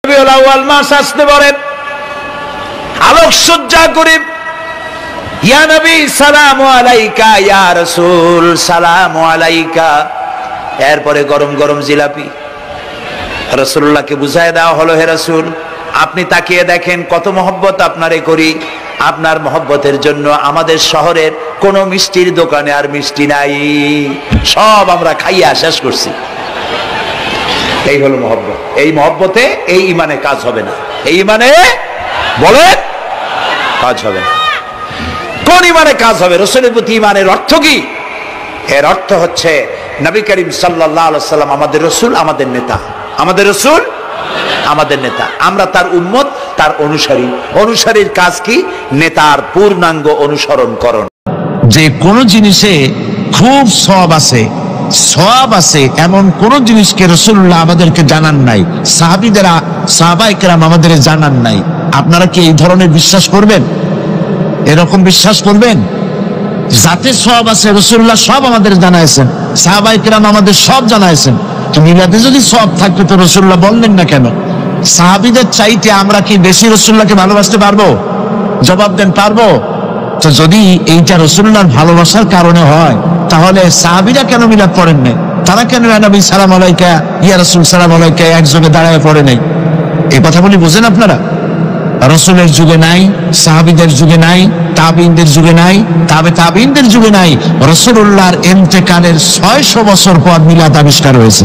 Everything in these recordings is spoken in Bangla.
রবিউল আউয়াল মাস আসতে পারেন, আলোকসজ্জা করে ইয়া নবী সালামু আলাইকা, ইয়া রাসূল সালামু আলাইকা। এরপরে গরম গরম জিলাপি রাসূলুল্লাহকে বুঝায় দেওয়া হলো, হে রাসূল আপনি তাকিয়ে দেখেন কত মহব্বত আপনারে করি, আপনার মহব্বতের জন্য আমাদের শহরের কোন মিষ্টির দোকানে আর মিষ্টি নাই, সব আমরা খাইয়া শেষ করছি। এই হলো মহব্বত। এই মহব্বতে এই ইমানে কাজ হবে না, এই ইমানে বলেন কাজ হবে না। কোন ইমানে কাজ হবে? রাসূলের প্রতি ইমানের অর্থ কি? এর অর্থ হচ্ছে নবী করিম সাল্লাল্লাহু আলাইহি ওয়াসাল্লাম আমাদের রাসূল, আমাদের নেতা, আমাদের রাসূল আমাদের নেতা, আমরা তার উম্মত, তার অনুসারী। অনুসারীর কাজ কি? নেতার পূর্ণাঙ্গ অনুসরণ করণ। যে কোন জিনিসে খুব সওয়াব আছে, সওয়াব আছে এমন কোন জিনিসকে রাসূলুল্লাহ আমাদেরকে জানান নাই, সাহাবীদেরা সাহাবায়ে কেরাম আমাদের জানান নাই। আপনারা কি এই ধরনের বিশ্বাস করবেন? এরকম বিশ্বাস করবেন? যাতে সওয়াব আছে রাসূলুল্লাহ সব আমাদের জানাইছেন, সাহাবায়ে কেরাম আমাদের সব জানাইছেন। তো মিলাদে যদি সওয়াব থাকতো তো রাসূলুল্লাহ বললেন না কেন? সাহাবীদের চাইতে আমরা কি বেশি রাসূলুল্লাহকে ভালোবাসতে পারবো? জবাব দেন, পারবো? তো যদি এইটা রাসূলুল্লাহর ভালোবাসার কারণে হয় তাহলে সাহাবীরা কেন মিলাদ পড়েন নাই? তারা কেন ইয়া নবী সালাম আলাইকা, ইয়া রাসূল সালাম আলাইকা একযোগে দাঁড়ায় পড়ে নাই? এই কথা বলি বুঝেন আপনারা? রাসূলের যুগে নাই, সাহাবীদের যুগে নাই, তাবিঈনদের যুগে নাই, তাবিঈনদের যুগে নাই। রাসূলুল্লাহর ইন্তেকালের 600 বছর পর মিলাদ আবিষ্কার হয়েছে।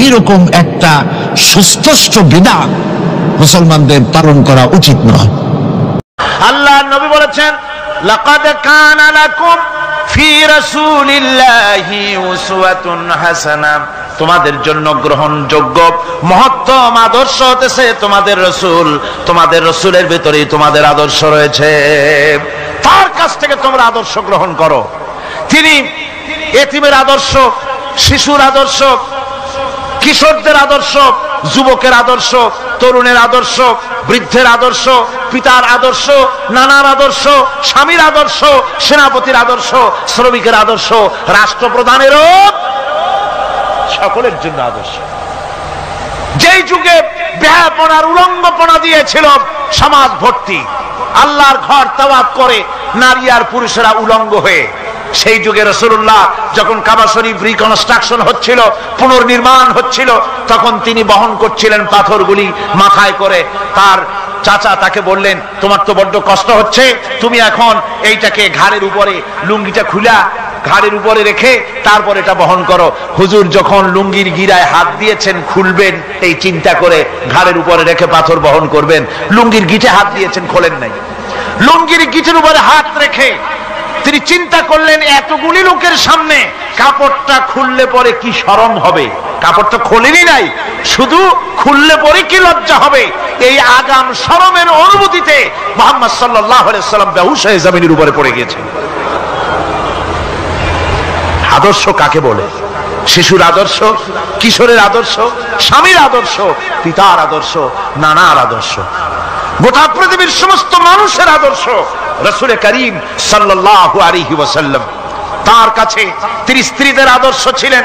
এইরকম একটা সুস্পষ্ট বিদআত মুসলমানদের পালন করা উচিত নয়। আল্লাহর নবী বলেছেন, লাকাদ কানা লাকুম ফি রাসূলিল্লাহি উসওয়াতুন হাসানাহ, তোমাদের জন্য গ্রহণযোগ্য মহত্তম আদর্শ হতেছে তোমাদের রাসূল। তোমাদের রাসূলের ভিতরেই তোমাদের আদর্শ রয়েছে, তার কাছ থেকে তোমরা আদর্শ গ্রহণ করো। তিনি এতিমের আদর্শ, শিশুর আদর্শ, কিশোরদের আদর্শ, যুবকের আদর্শ, তরুণের আদর্শ, বৃদ্ধের আদর্শ, পিতার আদর্শ, নানার আদর্শ, স্বামীর আদর্শ, সেনাপতির আদর্শ, শ্রমিকের আদর্শ, রাষ্ট্রপ্রধানেরও সকলের জন্য আদর্শ। যেই যুগে বেহাপনার উলঙ্গপনা দিয়েছিল সমাজ ভর্তি, আল্লাহর ঘর তাওয়াফ করে নারী আর পুরুষেরা উলঙ্গ হয়ে, সেই যুগে রাসূলুল্লাহ যখন কাবা শরীফ রিকনস্ট্রাকশন হচ্ছিল, পুনর্নির্মাণ হচ্ছিল, তখন তিনি বহন করছিলেন পাথরগুলি মাথায় করে। তার চাচা তাকে বললেন, তোমার তো বড্ড কষ্ট হচ্ছে, তুমি এখন এইটাকে ঘাড়ের উপরে, লুঙ্গিটা খুলা ঘাড়ের উপরে রেখে তারপর এটা বহন করো। হুজুর যখন লুঙ্গির গিরায় হাত দিয়েছেন খুলবেন এই চিন্তা করে ঘাড়ের উপরে রেখে পাথর বহন করবেন, লুঙ্গির গিটে হাত দিয়েছেন, খোলেন নাই। লুঙ্গির গিটের উপরে হাত রেখে তিনি চিন্তা করলেন এতগুলি লোকের সামনে কাপড়টা খুললে পরে কি শরম হবে। কাপড়টা খোলেনি নাই, শুধু খুললে পরে কি লজ্জা হবে। এই আগাম শরমের অনুভূতিতে মুহাম্মদ সাল্লাল্লাহু আলাইহি ওয়াসাল্লাম বেহুশ হয়ে জমিনের উপরে পড়ে গিয়েছেন। আদর্শ কাকে বলে? শিশুর আদর্শ, কিশোরের আদর্শ, স্বামীর আদর্শ, পিতার আদর্শ, নানার আদর্শ, গোটা পৃথিবীর সমস্ত মানুষের আদর্শ রাসূল করিম সাল্লাল্লাহু আলাইহি ওয়াসাল্লাম। তার কাছে তিনি স্ত্রীদের আদর্শ ছিলেন,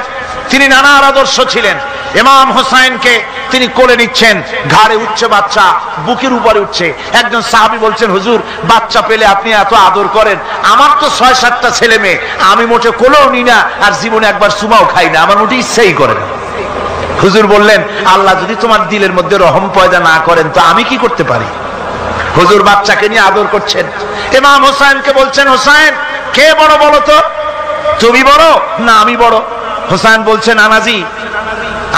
তিনি নানার আদর্শ ছিলেন। ইমাম হোসেনকে তিনি কোলে নিচ্ছেন, ঘাড়ে উঠছে বাচ্চা, বুকের উপরে উঠছে। একজন সাহাবী বলছেন, হুজুর বাচ্চা পেলে আপনি এত আদর করেন, আমার তো 6-7টা ছেলে মেয়ে, আমি মোটে কোলেও নি না, আর জীবনে একবার সুমাও খাই না, আমার মোটে ইচ্ছাই করে না। হুজুর বললেন, আল্লাহ যদি তোমার দিলের মধ্যে রহম পয়দা না করেন তো আমি কি করতে পারি? হুজুর বাচ্চাকে নিয়ে আদর করছেন। ইমাম হোসেনকে বলছেন, হোসেন কে বড় বলো তো, তুমি বড় না আমি বড়? হোসেন বলছেন, নানাজি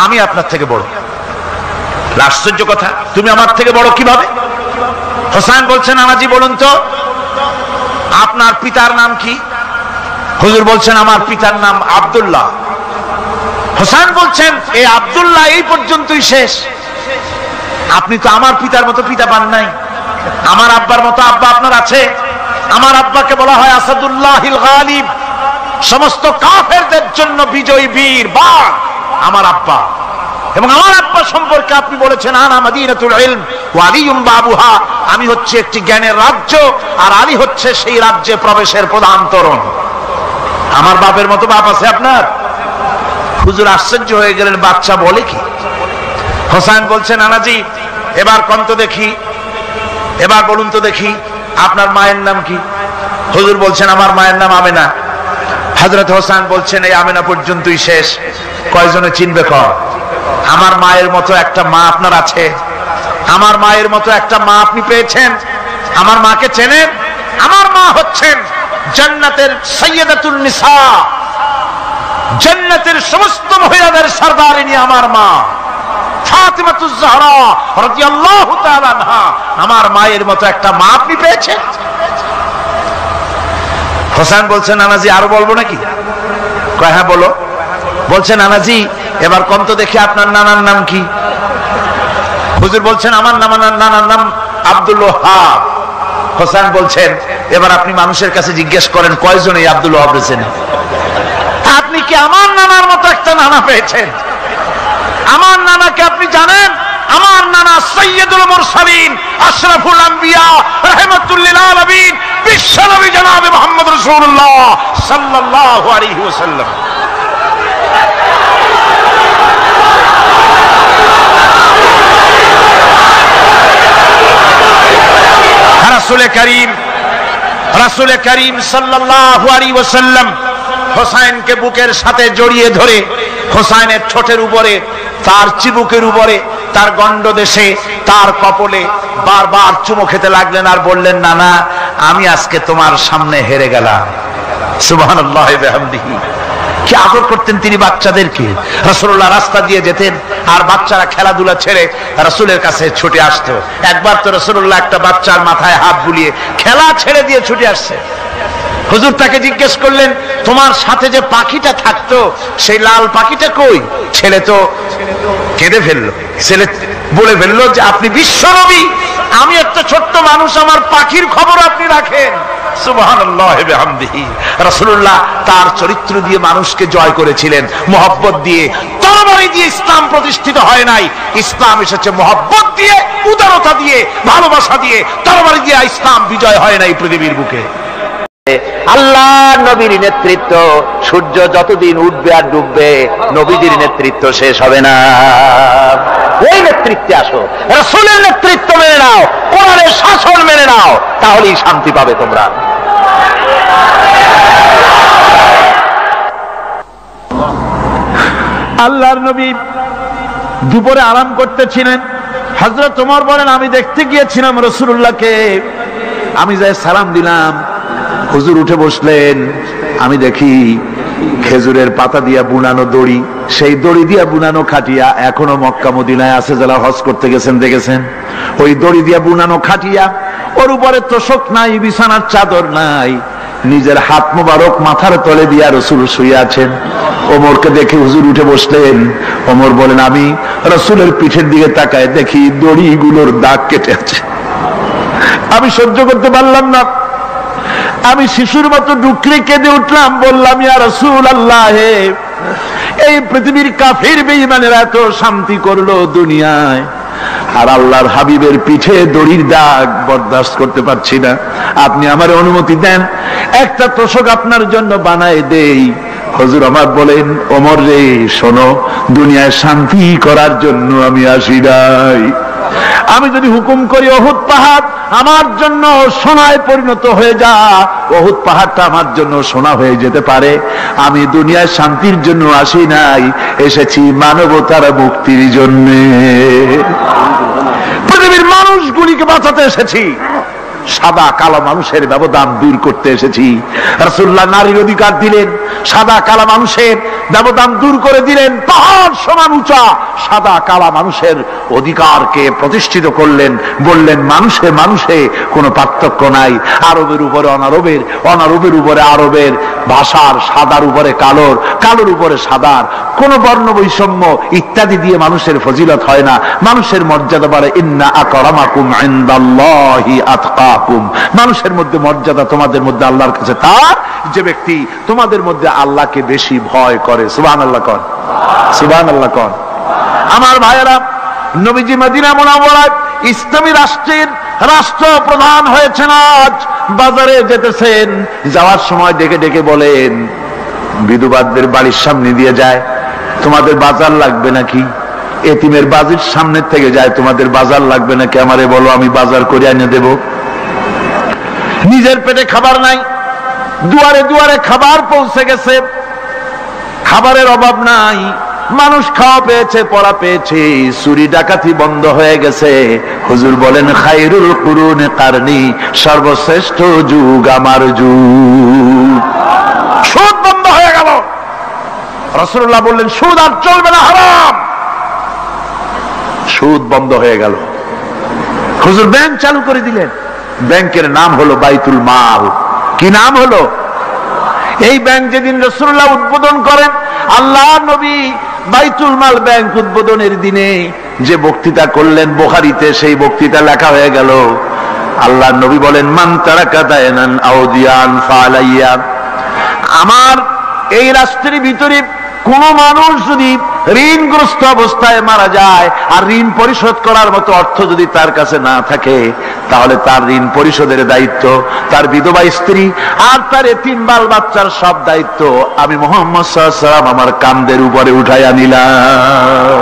আমি আপনার থেকে বড়। আশ্চর্য কথা, তুমি আমার থেকে বড় কিভাবে? হোসেন বলছেন, নানাজি বলুন তো আপনার পিতার নাম কি? হুজুর বলছেন, আমার পিতার নাম আব্দুল্লাহ। হোসেন বলছেন, এই আব্দুল্লাহ এই পর্যন্তই শেষ, আপনি তো আমার পিতার মতো পিতা পান নাই, আমার আব্বার মতো আব্বা আপনার আছে। আমার আব্বাকে বলা হয় আসাদুল্লাহিল গালিব, সমস্ত কাফেরদের জন্য বিজয়ী বীর বাঘ আমার আব্বা। এবং আমার আব্বা সম্পর্কে আপনি বলেছেন, আনা মাদিনাতুল ইলম ওয়া আলিয়ুম বাবুহা, আমি হচ্ছে একটি জ্ঞানের রাজ্য আর আলী হচ্ছে সেই রাজ্যে প্রবেশের প্রধান তরুণ। আমার বাপের মতো বাপ আছে আপনার? হুজুর আশ্চর্য হয়ে গেলেন, বাচ্চা বলে কি? হোসেন বলছেন, নানাজি এবার কোন তো দেখি, এবার বলুন তো দেখি আপনার মায়ের নাম কি? হুজুর বলছেন, আমার মায়ের নাম আমেনা। হযরত হোসেন বলছেন, এই আমেনা পর্যন্তই শেষ, কয়জনে চিনবে কর? আমার মায়ের মতো একটা মা আপনার আছে? আমার মায়ের মতো একটা মা আপনি পেয়েছেন? আমার মাকে চেনেন? আমার মা হচ্ছেন জান্নাতের সাইয়্যিদাতুন নিসা, জান্নাতের সমস্ত মহিলাদের সরদারিনী আমার মা ফাতিমাতুজ জাহরা রাদিয়াল্লাহু তাআলা আনহা। আমার মায়ের মতো একটা মা আপনি পেয়েছেন? হোসেন বলছেন, নানাজি আরো বলবো নাকি? কয় হ্যাঁ বলো। বলছেন, নানাজি এবার কোন তো দেখি আপনার নানার নাম কি? হুজুর বলছেন, আমার নানার নাম আব্দুল ওয়াহাব। হোসেন বলছেন, এবার আপনি মানুষের কাছে জিজ্ঞেস করেন কয়জন এই আব্দুল ওয়াহাব চেনেন? আপনি কি আমার নানার মতো একটা নানা পেয়েছেন? আমার নানাকে আপনি জানেন? আমার নানা সাইয়্যিদুল মুরসালিন, আশরাফুল আম্বিয়া, রাহমাতুল লিল আলামিন, বিশ্বনবী জনাবে মুহাম্মদ রাসূলুল্লাহ সাল্লাল্লাহু আলাইহি ওয়াসাল্লাম। রাসূল করিম সাল্লাল্লাহু আলাইহি ওয়াসাল্লাম হোসেনকে বুকের সাথে জড়িয়ে ধরে হোসেনের ঠোঁটের উপরে, তার চিবুকের উপরে, তার গণ্ডদেশে, তার কপলে বারবার চুমো খেতে লাগলেন আর বললেন, নানা আমি আজকে তোমার সামনে হেরে গেলাম। সুবহানাল্লাহ ওয়া বিহামদিহি। কি আদর করতেন তিনি বাচ্চাদেরকে। রাসূলুল্লাহ রাস্তা দিয়ে যেতেন আর বাচ্চারা খেলাধুলা ছেড়ে রাসূলের কাছে ছুটে আসতো। একবার তো রাসূলুল্লাহ একটা বাচ্চার মাথায় হাত বুলিয়ে খেলা ছেড়ে দিয়ে ছুটে আসছে। হুজুর তাকে জিজ্ঞেস করলেন, তোমার সাথে যে পাখিটা থাকতো সেই লাল পাখিটা কই? ছেলে তো কেঁদে ফেললো। ছেলে বলে ফেললো যে আপনি বিশ্বনবী, আমি একটা ছোট্ট মানুষ, আমার পাখির খবর আপনি রাখেন। সুবহানাল্লাহ ওয়া বিহামদিহি। রাসূলুল্লাহ তার চরিত্র দিয়ে মানুষকে জয় করেছিলেন, মহব্বত দিয়ে। তরবারি দিয়ে ইসলাম প্রতিষ্ঠিত হয় নাই, ইসলাম এসেছে মহব্বত দিয়ে, উদারতা দিয়ে, ভালোবাসা দিয়ে। তরবারি দিয়ে ইসলাম বিজয় হয় নাই পৃথিবীর বুকে। আল্লাহ নবীর নেতৃত্ব, সূর্য যতদিন উঠবে আর ডুববে, নবীজির নেতৃত্ব শেষ হবে না। ওই নেতৃত্বে আসো, রাসূলের নেতৃত্ব মেনে নাও, কোরআনের শাসন মেনে নাও, তাহলেই শান্তি পাবে তোমরা। আল্লাহর নবী দুপুরে আরাম করতেছিলেন। হযরত ওমর বলেন, আমি দেখতে গিয়েছিলাম রাসূলুল্লাহকে, আমি যাই সালাম দিলাম, হুজুর উঠে বসলেন। আমি দেখি খেজুরের পাতা দিয়া বুনানো দড়ি, সেই দড়ি দিয়া বুনানো খাটিয়া এখনো মক্কা মদিনায় আছে, যারা হজ করতে গেছেন দেখেছেন। ওই দড়ি দিয়া বুনানো খাটিয়া, ওর উপরে তোশক নাই, বিছানার চাদর নাই, নিজের হাত মোবারক মাথার তলে দিয়া রাসূল শুয়ে আছেন। ওমরকে দেখে হুজুর উঠে বসলেন। ওমর বলেন, আমি রাসূলের পিঠের দিকে তাকায় দেখি দড়িগুলোর দাগ কেটে আছে। আমি সহ্য করতে পারলাম না, আমি শিশুর মতো ডুকরে কেঁদে উঠলাম, বললাম, ইয়া রাসূলুল্লাহ, এই পৃথিবীর কাফির বেঈমানেরা এত শান্তি করলো দুনিয়ায়, আর আল্লাহর হাবিবের পিঠে দড়ির দাগ বরদাস্ত করতে পারছি না। আপনি আমার অনুমতি দেন, একটা তোশক আপনার জন্য বানায় দেই। হুজুর আমার বলেন, ওমর রে শোনো, দুনিয়ায় শান্তি করার জন্য আমি আসি নাই। আমি যদি হুকুম করি উহুদ পাহাড় আমার জন্য সোনায় পরিণত হয়ে যা, উহুদ পাহাড়টা আমার জন্য সোনা হয়ে যেতে পারে। আমি দুনিয়ার শান্তির জন্য আসি নাই, এসেছি মানবতার মুক্তির জন্য, পৃথিবীর মানুষগুলিকে বাঁচাতে এসেছি, সাদা কালো মানুষের ব্যবধান দূর করতে এসেছি। রাসূলুল্লাহ নারীর অধিকার দিলেন, সাদা কালো মানুষের ব্যবধান দূর করে দিলেন। পাহাড় সমান উঁচা সাদা কালো মানুষের অধিকারকে প্রতিষ্ঠিত করলেন, বললেন মানুষে মানুষে কোনো পার্থক্য নাই, আরবের উপরে অনারবের, অনারবের উপরে আরবের, ভাষার সাদার উপরে কালোর, কালোর উপরে সাদার, কোন বর্ণ বৈষম্য ইত্যাদি দিয়ে মানুষের ফজিলত হয় না। মানুষের মর্যাদা বাড়ে, ইন্না আকরামাকুম ইনদাল্লাহি আতকাকুম। মানুষের মধ্যে মর্যাদা তোমাদের মধ্যে আল্লাহর কাছে তার, যে ব্যক্তি তোমাদের মধ্যে আল্লাহকে বেশি ভয় করে। সুবহানাল্লাহ কোন, সুবহানাল্লাহ কোন। আমার ভাইয়েরা, নবীজি মদিনা মুনাওয়ারায় ইসলামী রাষ্ট্রের রাষ্ট্রপ্রধান হয়েছেন। আজ বাজারে যেতেছেন, যাওয়ার সময় ডেকে ডেকে বলেন, বিধবাদের বাড়ির সামনে দিয়ে যায়, তোমাদের বাজার লাগবে নাকি? এতিমের বাজির সামনে থেকে যায়, তোমাদের বাজার লাগবে নাকি আমারে বলো, আমি বাজার করে এনে দেব। নিজের পেটে খাবার নাই, দুয়ারে দুয়ারে খাবার পৌঁছে গেছে, খাবারের অভাব নাই, মানুষ খাওয়া পেয়েছে, পড়া পেয়েছে, চুরি ডাকাতি বন্ধ হয়ে গেছে। হুজুর বলেন খায়রুল কুরুনে কারনি, সর্বশ্রেষ্ঠ যুগ আমার যুগ। সুদ বন্ধ হয়ে গেল। রাসূলুল্লাহ বললেন সুদ আর চলবে না, হারাম। সুদ বন্ধ হয়ে গেল। হুজুর ব্যাংক চালু করে দিলেন। ব্যাংকের নাম হলো বাইতুল মাল। কি নাম হলো? এই ব্যাংক যেদিন রাসূলুল্লাহ উদ্বোধন করেন, আল্লাহ নবী বাইতুল মাল ব্যাংক উদ্বোধনের দিনে যে বক্তৃতা করলেন, বুখারীতে সেই বক্তৃতা লেখা হয়ে গেল। আল্লাহ নবী বলেন মান তারাকা দায়নান আও দিয়ান ফালাইয়া, আমার এই রাষ্ট্রের ভিতরে কোন মানুষ যদি ঋণগ্রস্ত অবস্থায় মারা যায় আর ঋণ পরিশোধ করার মতো অর্থ যদি তার কাছে না থাকে, তাহলে তার ঋণ পরিশোধের দায়িত্ব, তার বিধবা স্ত্রী আর তার এতিম বাল বাচ্চার সব দায়িত্ব আমি মুহাম্মদ সাল্লাল্লাহু আলাইহি ওয়াসাল্লাম আমার কাঁধের উপরে উঠাইয়া নিলাম।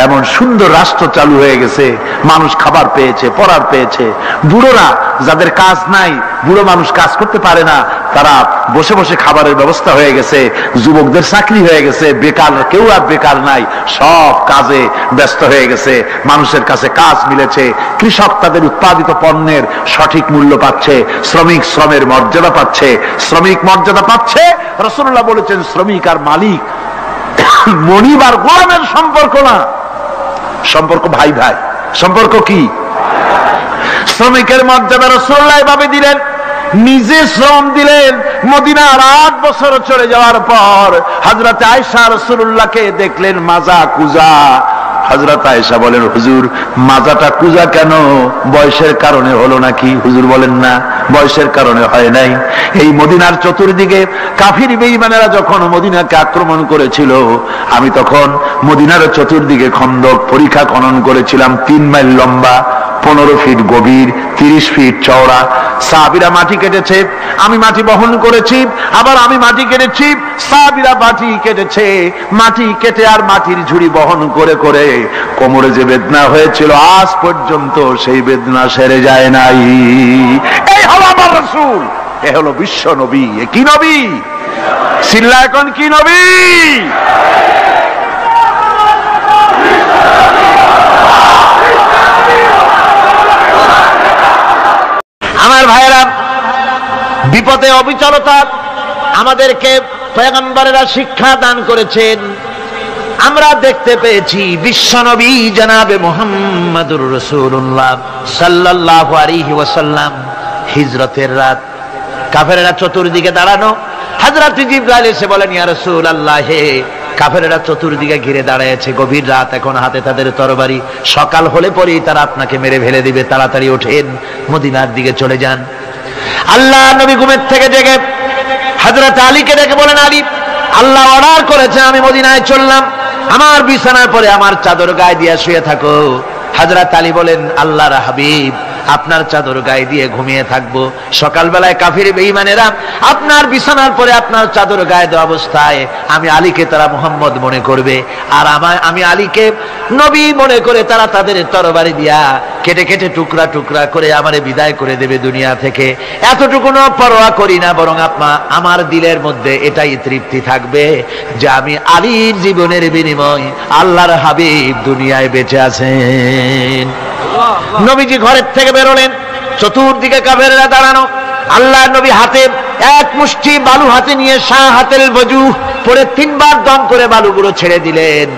এমন সুন্দর রাষ্ট্র চালু হয়ে গেছে, মানুষ খাবার পেয়েছে, পড়ার পেয়েছে। বুড়োরা যাদের কাজ নাই, বুড়ো মানুষ কাজ করতে পারে না, তারা বসে বসে খাবারের ব্যবস্থা হয়ে গেছে। যুবকদের চাকরি হয়ে গেছে, বেকার কেউ আর বেকার নাই, সব কাজে ব্যস্ত হয়ে গেছে, মানুষের কাছে কাজ মিলেছে। কৃষক তাদের উৎপাদিত পণ্যের সঠিক মূল্য পাচ্ছে, শ্রমিক শ্রমের মর্যাদা পাচ্ছে, শ্রমিক মর্যাদা পাচ্ছে। রাসূলুল্লাহ বলেছেন শ্রমিক আর মালিক মনিব আর গোলামের সম্পর্ক না, সম্পর্ক ভাই ভাই। সম্পর্ক কি? শ্রমিকের মর্যাদা রাসূলুল্লাহ এভাবে দিলেন, নিজে শ্রম দিলেন। মদিনার 8 বছর চলে যাওয়ার পর হযরত আয়েশা রাসূলুল্লাহকে দেখলেন মাজা কুজা। হযরত আয়েশা বলেন হুজুর মাজাটা কুজা কেন? বয়সের কারণে হলো নাকি? হুজুর বলেন না, বয়সের কারণে হয় নাই। এই মদিনার চতুর্দিকে কাফির বেঈমানেরা যখন মদিনাকে আক্রমণ করেছিল, আমি তখন মদিনার চতুর্দিকে খন্দক পরিখা খনন করেছিলাম, 3 মাইল লম্বা, 15 ফিট গভীর, 30 ফিট চওড়া। সাহাবীরা মাটি কেটেছে, আমি মাটি বহন করেছি, আবার আমি মাটি কেটেছি, সাহাবীরা মাটি কেটেছে। মাটি কেটে আর মাটির ঝুড়ি বহন করে করে কোমরে যে বেদনা হয়েছিল আজ পর্যন্ত সেই বেদনা সেরে যায় নাই। এই হলো আমার রাসূল, এ হলো বিশ্ব নবী। এ কি নবী? চিল্লা এখন কি নবী? আমার ভাইয়েরা, বিপদে অবিচলতা আমাদেরকে পয়গম্বরেরা শিক্ষা দান করেছেন। আমরা দেখতে পেয়েছি বিশ্বনবী জনাবে মুহাম্মদুর রাসূলুল্লাহ সাল্লাল্লাহু আলাইহি ওয়াসাল্লাম হিজরতের রাত, কাফেরেরা চতুর্দিকে দাঁড়ানো। হযরত জিবরাইল এসে বলেন ইয়া রাসূলুল্লাহ, হে কাফেরেরা চতুর্দিকে ঘিরে দাঁড়িয়েছে, গভীর রাত, এখন হাতে তাদের তরবারি, সকাল হলে পরেই তারা আপনাকে মেরে ফেলে দিবে, তাড়াতাড়ি ওঠেন, মদিনার দিকে চলে যান। আল্লাহ নবী ঘুমের থেকে জেগে হযরত আলীকে ডেকে বলেন আলী, আল্লাহ অর্ডার করেছে আমি মদিনায় চললাম, আমার বিছানার পরে আমার চাদর গায়ে দিয়ে শুয়ে থাকো। হযরত আলী বলেন আল্লাহর হাবিব, আপনার চাদর গায়ে দিয়ে ঘুমিয়ে থাকবো, সকালবেলায় কাফির বেঈমানেরা আপনার বিছানার পরে আপনার চাদর গায়ে দেওয়া অবস্থায় আমি আলীকে তারা মুহাম্মদ মনে করবে, আর আমি আলীকে নবী মনে করে তারা তাদের তরবারি দিয়া কেটে কেটে টুকরা টুকরা করে আমারে বিদায় করে দেবে দুনিয়া থেকে। এতটুকুনো পরোয়া করি না, বরং আমার দিলের মধ্যে এটাই তৃপ্তি থাকবে যে আমি আলীর জীবনের বিনিময় আল্লাহর হাবিব দুনিয়ায় বেঁচে আছেন। নবীজি ঘরের থেকে বেরোলেন, চতুর্দিকে কাফেররা দাঁড়ানো। আল্লাহ নবী হাতে এক মুষ্টি বালু হাতে নিয়ে শাহ হাতের বজু পরে 3 বার দম করে বালুগুলো ছেড়ে দিলেন।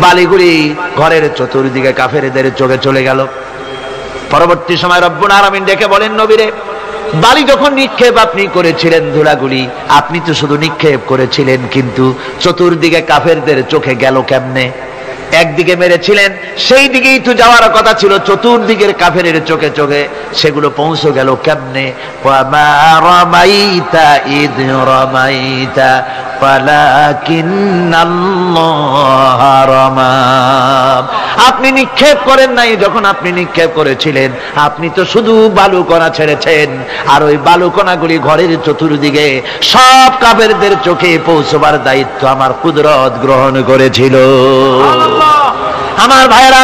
বালিগুলি ঘরের চতুর্দিকে কাফেরদের চোখে চলে গেল। পরবর্তী সময় রব্বুল আলামিন ডেকে বলেন নবীরে, বালি যখন নিক্ষেপ আপনি করেছিলেন ধুলাগুলি, আপনি তো শুধু নিক্ষেপ করেছিলেন, কিন্তু চতুর্দিকে কাফেরদের চোখে গেল কেমনে? একদিকে মেরেছিলেন, সেই দিকেই তো যাওয়ার কথা ছিল, চতুর্দিকের কাফেরের চোখে চোখে সেগুলো পৌঁছে গেল কেমনে? ওয়ামা রামাইতা ইদ রামাইতা ওয়ালাকিন্নাল্লাহ রামা। আপনি নিক্ষেপ করেন নাই। যখন আপনি নিক্ষেপ করেছিলেন আপনি তো শুধু বালুকণা ছেড়েছেন, আর ওই বালুকণাগুলি ঘরের চতুর্দিকে সব কাফেরদের চোখে পৌঁছবার দায়িত্ব আমার কুদরত গ্রহণ করেছিল। আমার ভাইরা,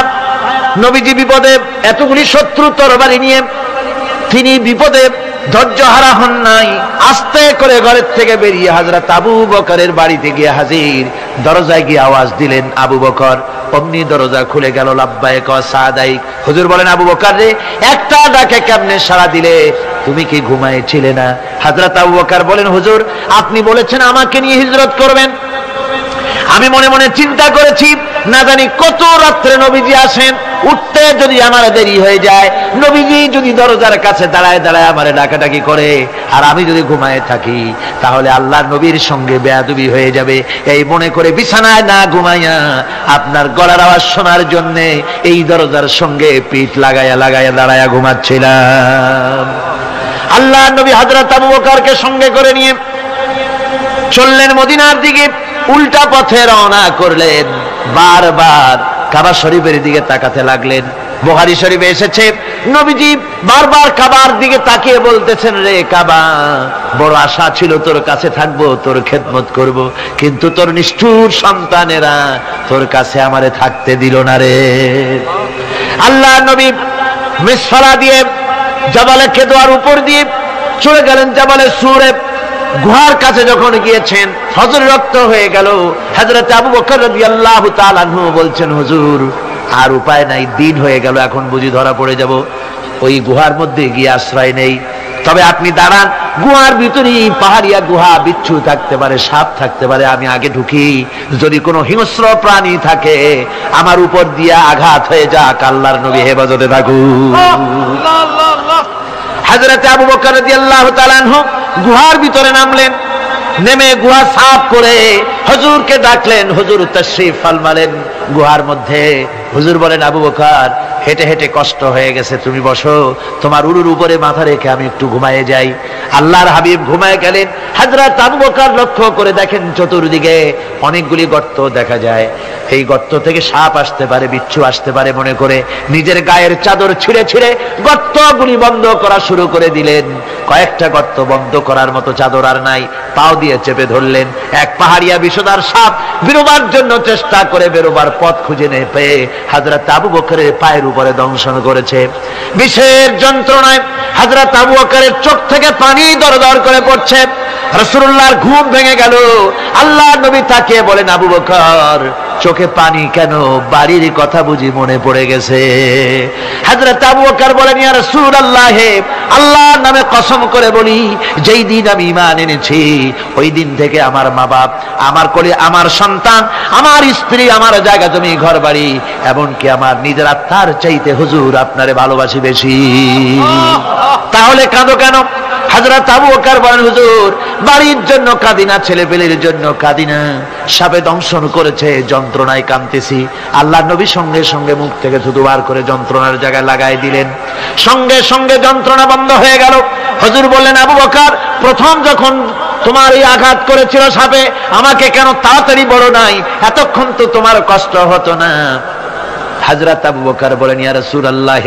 নবীজি বিপদে, এতগুলি শত্রু তরবারি নিয়ে তিনি বিপদে ধৈর্য হারা হন নাই। আস্তে করে ঘরের থেকে বেরিয়ে হযরত আবু বকরের বাড়িতে গিয়ে হাজির। দরজায় গিয়ে আওয়াজ দিলেন আবু বকর। অমনি দরজা খুলে গেল। লাব্বাইক ওয়া সাদাইক। হুজুর বলেন, আবু বকর রে, একটা ডাকে কেমনে সাড়া দিলে? তুমি কি ঘুমাইছিলে না? হযরত আবু বকর বলেন, হুজুর আপনি বলেছেন আমাকে নিয়ে হিজরত করবেন। আমি মনে মনে চিন্তা করেছি, না জানি কত রাত্রে নবীজি আসেন, উঠতে যদি আমার দেরি হয়ে যায়, নবীজি যদি দরজার কাছে দাঁড়ায় দাঁড়ায় আমারে ডাকাডাকি করে, আর আমি যদি ঘুমায় থাকি, তাহলে আল্লাহর নবীর সঙ্গে বেয়াদবি হয়ে যাবে। এই মনে করে বিছানায় না ঘুমাইয়া আপনার গলার আওয়াজ শোনার জন্য এই দরজার সঙ্গে পিঠ লাগাইয়া লাগাইয়া দাঁড়াইয়া ঘুমাচ্ছিলাম। আল্লাহর নবী হযরত আবু বকরকে সঙ্গে করে নিয়ে চললেন মদিনার দিকে। উল্টা পথে রওনা করলেন। বারবার কাবা শরীফের দিকে তাকাতে লাগলেন। বুখারী শরীফে এসেছে, নবীজি বারবার কাবার দিকে তাকিয়ে বলতেছেন, রে কাবা, বড় আশা ছিল তোর কাছে থাকবো, তোর খেদমত করব, কিন্তু তোর নিষ্ঠুর সন্তানেরা তোর কাছে আমারে থাকতে দিল না রে। আল্লাহ নবী মিসফালা দিয়ে জাবালে কেদোয়ার উপর দিয়ে চলে গেলেন জাবালে সুরে। গুহার কাছে যখন গিয়েছেন, ফজর রক্ত হয়ে গেল। হযরত আবু বকর রাদিয়াল্লাহু তাআলা আনহু বলছেন, হুজুর আর উপায় নাই, দিন হয়ে গেল, এখন বুঝি ধরা পড়ে যাব। ওই গুহার মধ্যে গিয়ে আশ্রয় নেই। তবে আপনি দাঁড়ান, গুহার ভিতরেই পাহাড়িয়া গুহা, বিচ্ছু থাকতে পারে, সাপ থাকতে পারে, আমি আগে ঢুকি। যদি কোনো হিংস্র প্রাণী থাকে আমার উপর দিয়ে আঘাত হয়ে যাক, আল্লাহর নবী হেফাজতে থাকুন। হযরত আবু বকর রাদিয়াল্লাহু তাআলা আনহু গুহার ভিতরে নামলেন। নেমে গুহা সাফ করে হুজুরকে ডাকলেন। হুজুর তাশরীফ ফরমালেন গুহার মধ্যে। হুজুর বলেন, আবু বকর, হেঁটে হেঁটে কষ্ট হয়ে গেছে, তুমি বসো, তোমার উরুর উপরে মাথা রেখে আমি একটু ঘুমায়ে যাই। আল্লাহর হাবিব ঘুমায়ে গেলেন। হযরত আবু বকর লক্ষ্য করে দেখেন চতুর্দিকে অনেকগুলি গর্ত দেখা যায়। এই গর্ত থেকে সাপ আসতে পারে, বিচ্ছু আসতে পারে মনে করে নিজের গায়ের চাদর ছিঁড়ে ছিঁড়ে গর্তগুলি বন্ধ করা শুরু করে দিলেন। কয়েকটা গর্ত বন্ধ করার মতো চাদর আর নাই, পাও দিয়ে চেপে ধরলেন। এক পাহাড়িয়া বিষধর সাপ বেরোবার জন্য চেষ্টা করে বেরোবার পথ খুঁজে না পেয়ে হযরত আবু বকরের পায়ের উপরে দংশন করেছে। বিষের যন্ত্রণায় হযরত আবু বকরের চোখ থেকে পানি দরদর করে পড়ছে। রাসূলুল্লাহর ঘুম ভেঙে গেল। আল্লাহর নবী তাকিয়ে বলেন, আবু বকর, চোখে পানি কেন? বাড়ির কথা বুঝি মনে পড়ে গেছে? হযরত আবু বকর বলেন, ইয়া রাসূলুল্লাহ, আল্লাহর নামে কসম করে বলি, যেই দিন আমি ঈমান এনেছি ওই দিন থেকে আমার মা বাপ, আমার কোলে আমার সন্তান, আমার স্ত্রী, আমার জায়গা জমি ঘর বাড়ি, এমনকি আমার নিজের আত্মার চাইতে হুজুর আপনারে ভালোবাসি বেশি। তাহলে কাঁদো কেন? হযরত আবু বকর বলেন, হুজুর বাড়ির জন্য কাঁদি না, ছেলে পেলের জন্য কাঁদি না, সাপে দংশন করেছে, যন্ত্রণায় কাঁদতেছি। আল্লাহর নবী সঙ্গে সঙ্গে মুখ থেকে থুতু বার করে যন্ত্রণার জায়গায় লাগাই দিলেন। সঙ্গে সঙ্গে যন্ত্রণা বন্ধ হয়ে গেল। হুজুর বললেন, আবু বকর, প্রথম যখন তোমার এই আঘাত করেছিল সাপে, আমাকে কেন তাড়াতাড়ি বলো নাই? এতক্ষণ তো তোমার কষ্ট হতো না। হযরত আবু বকর বলেন, ইয়া রাসূলুল্লাহ,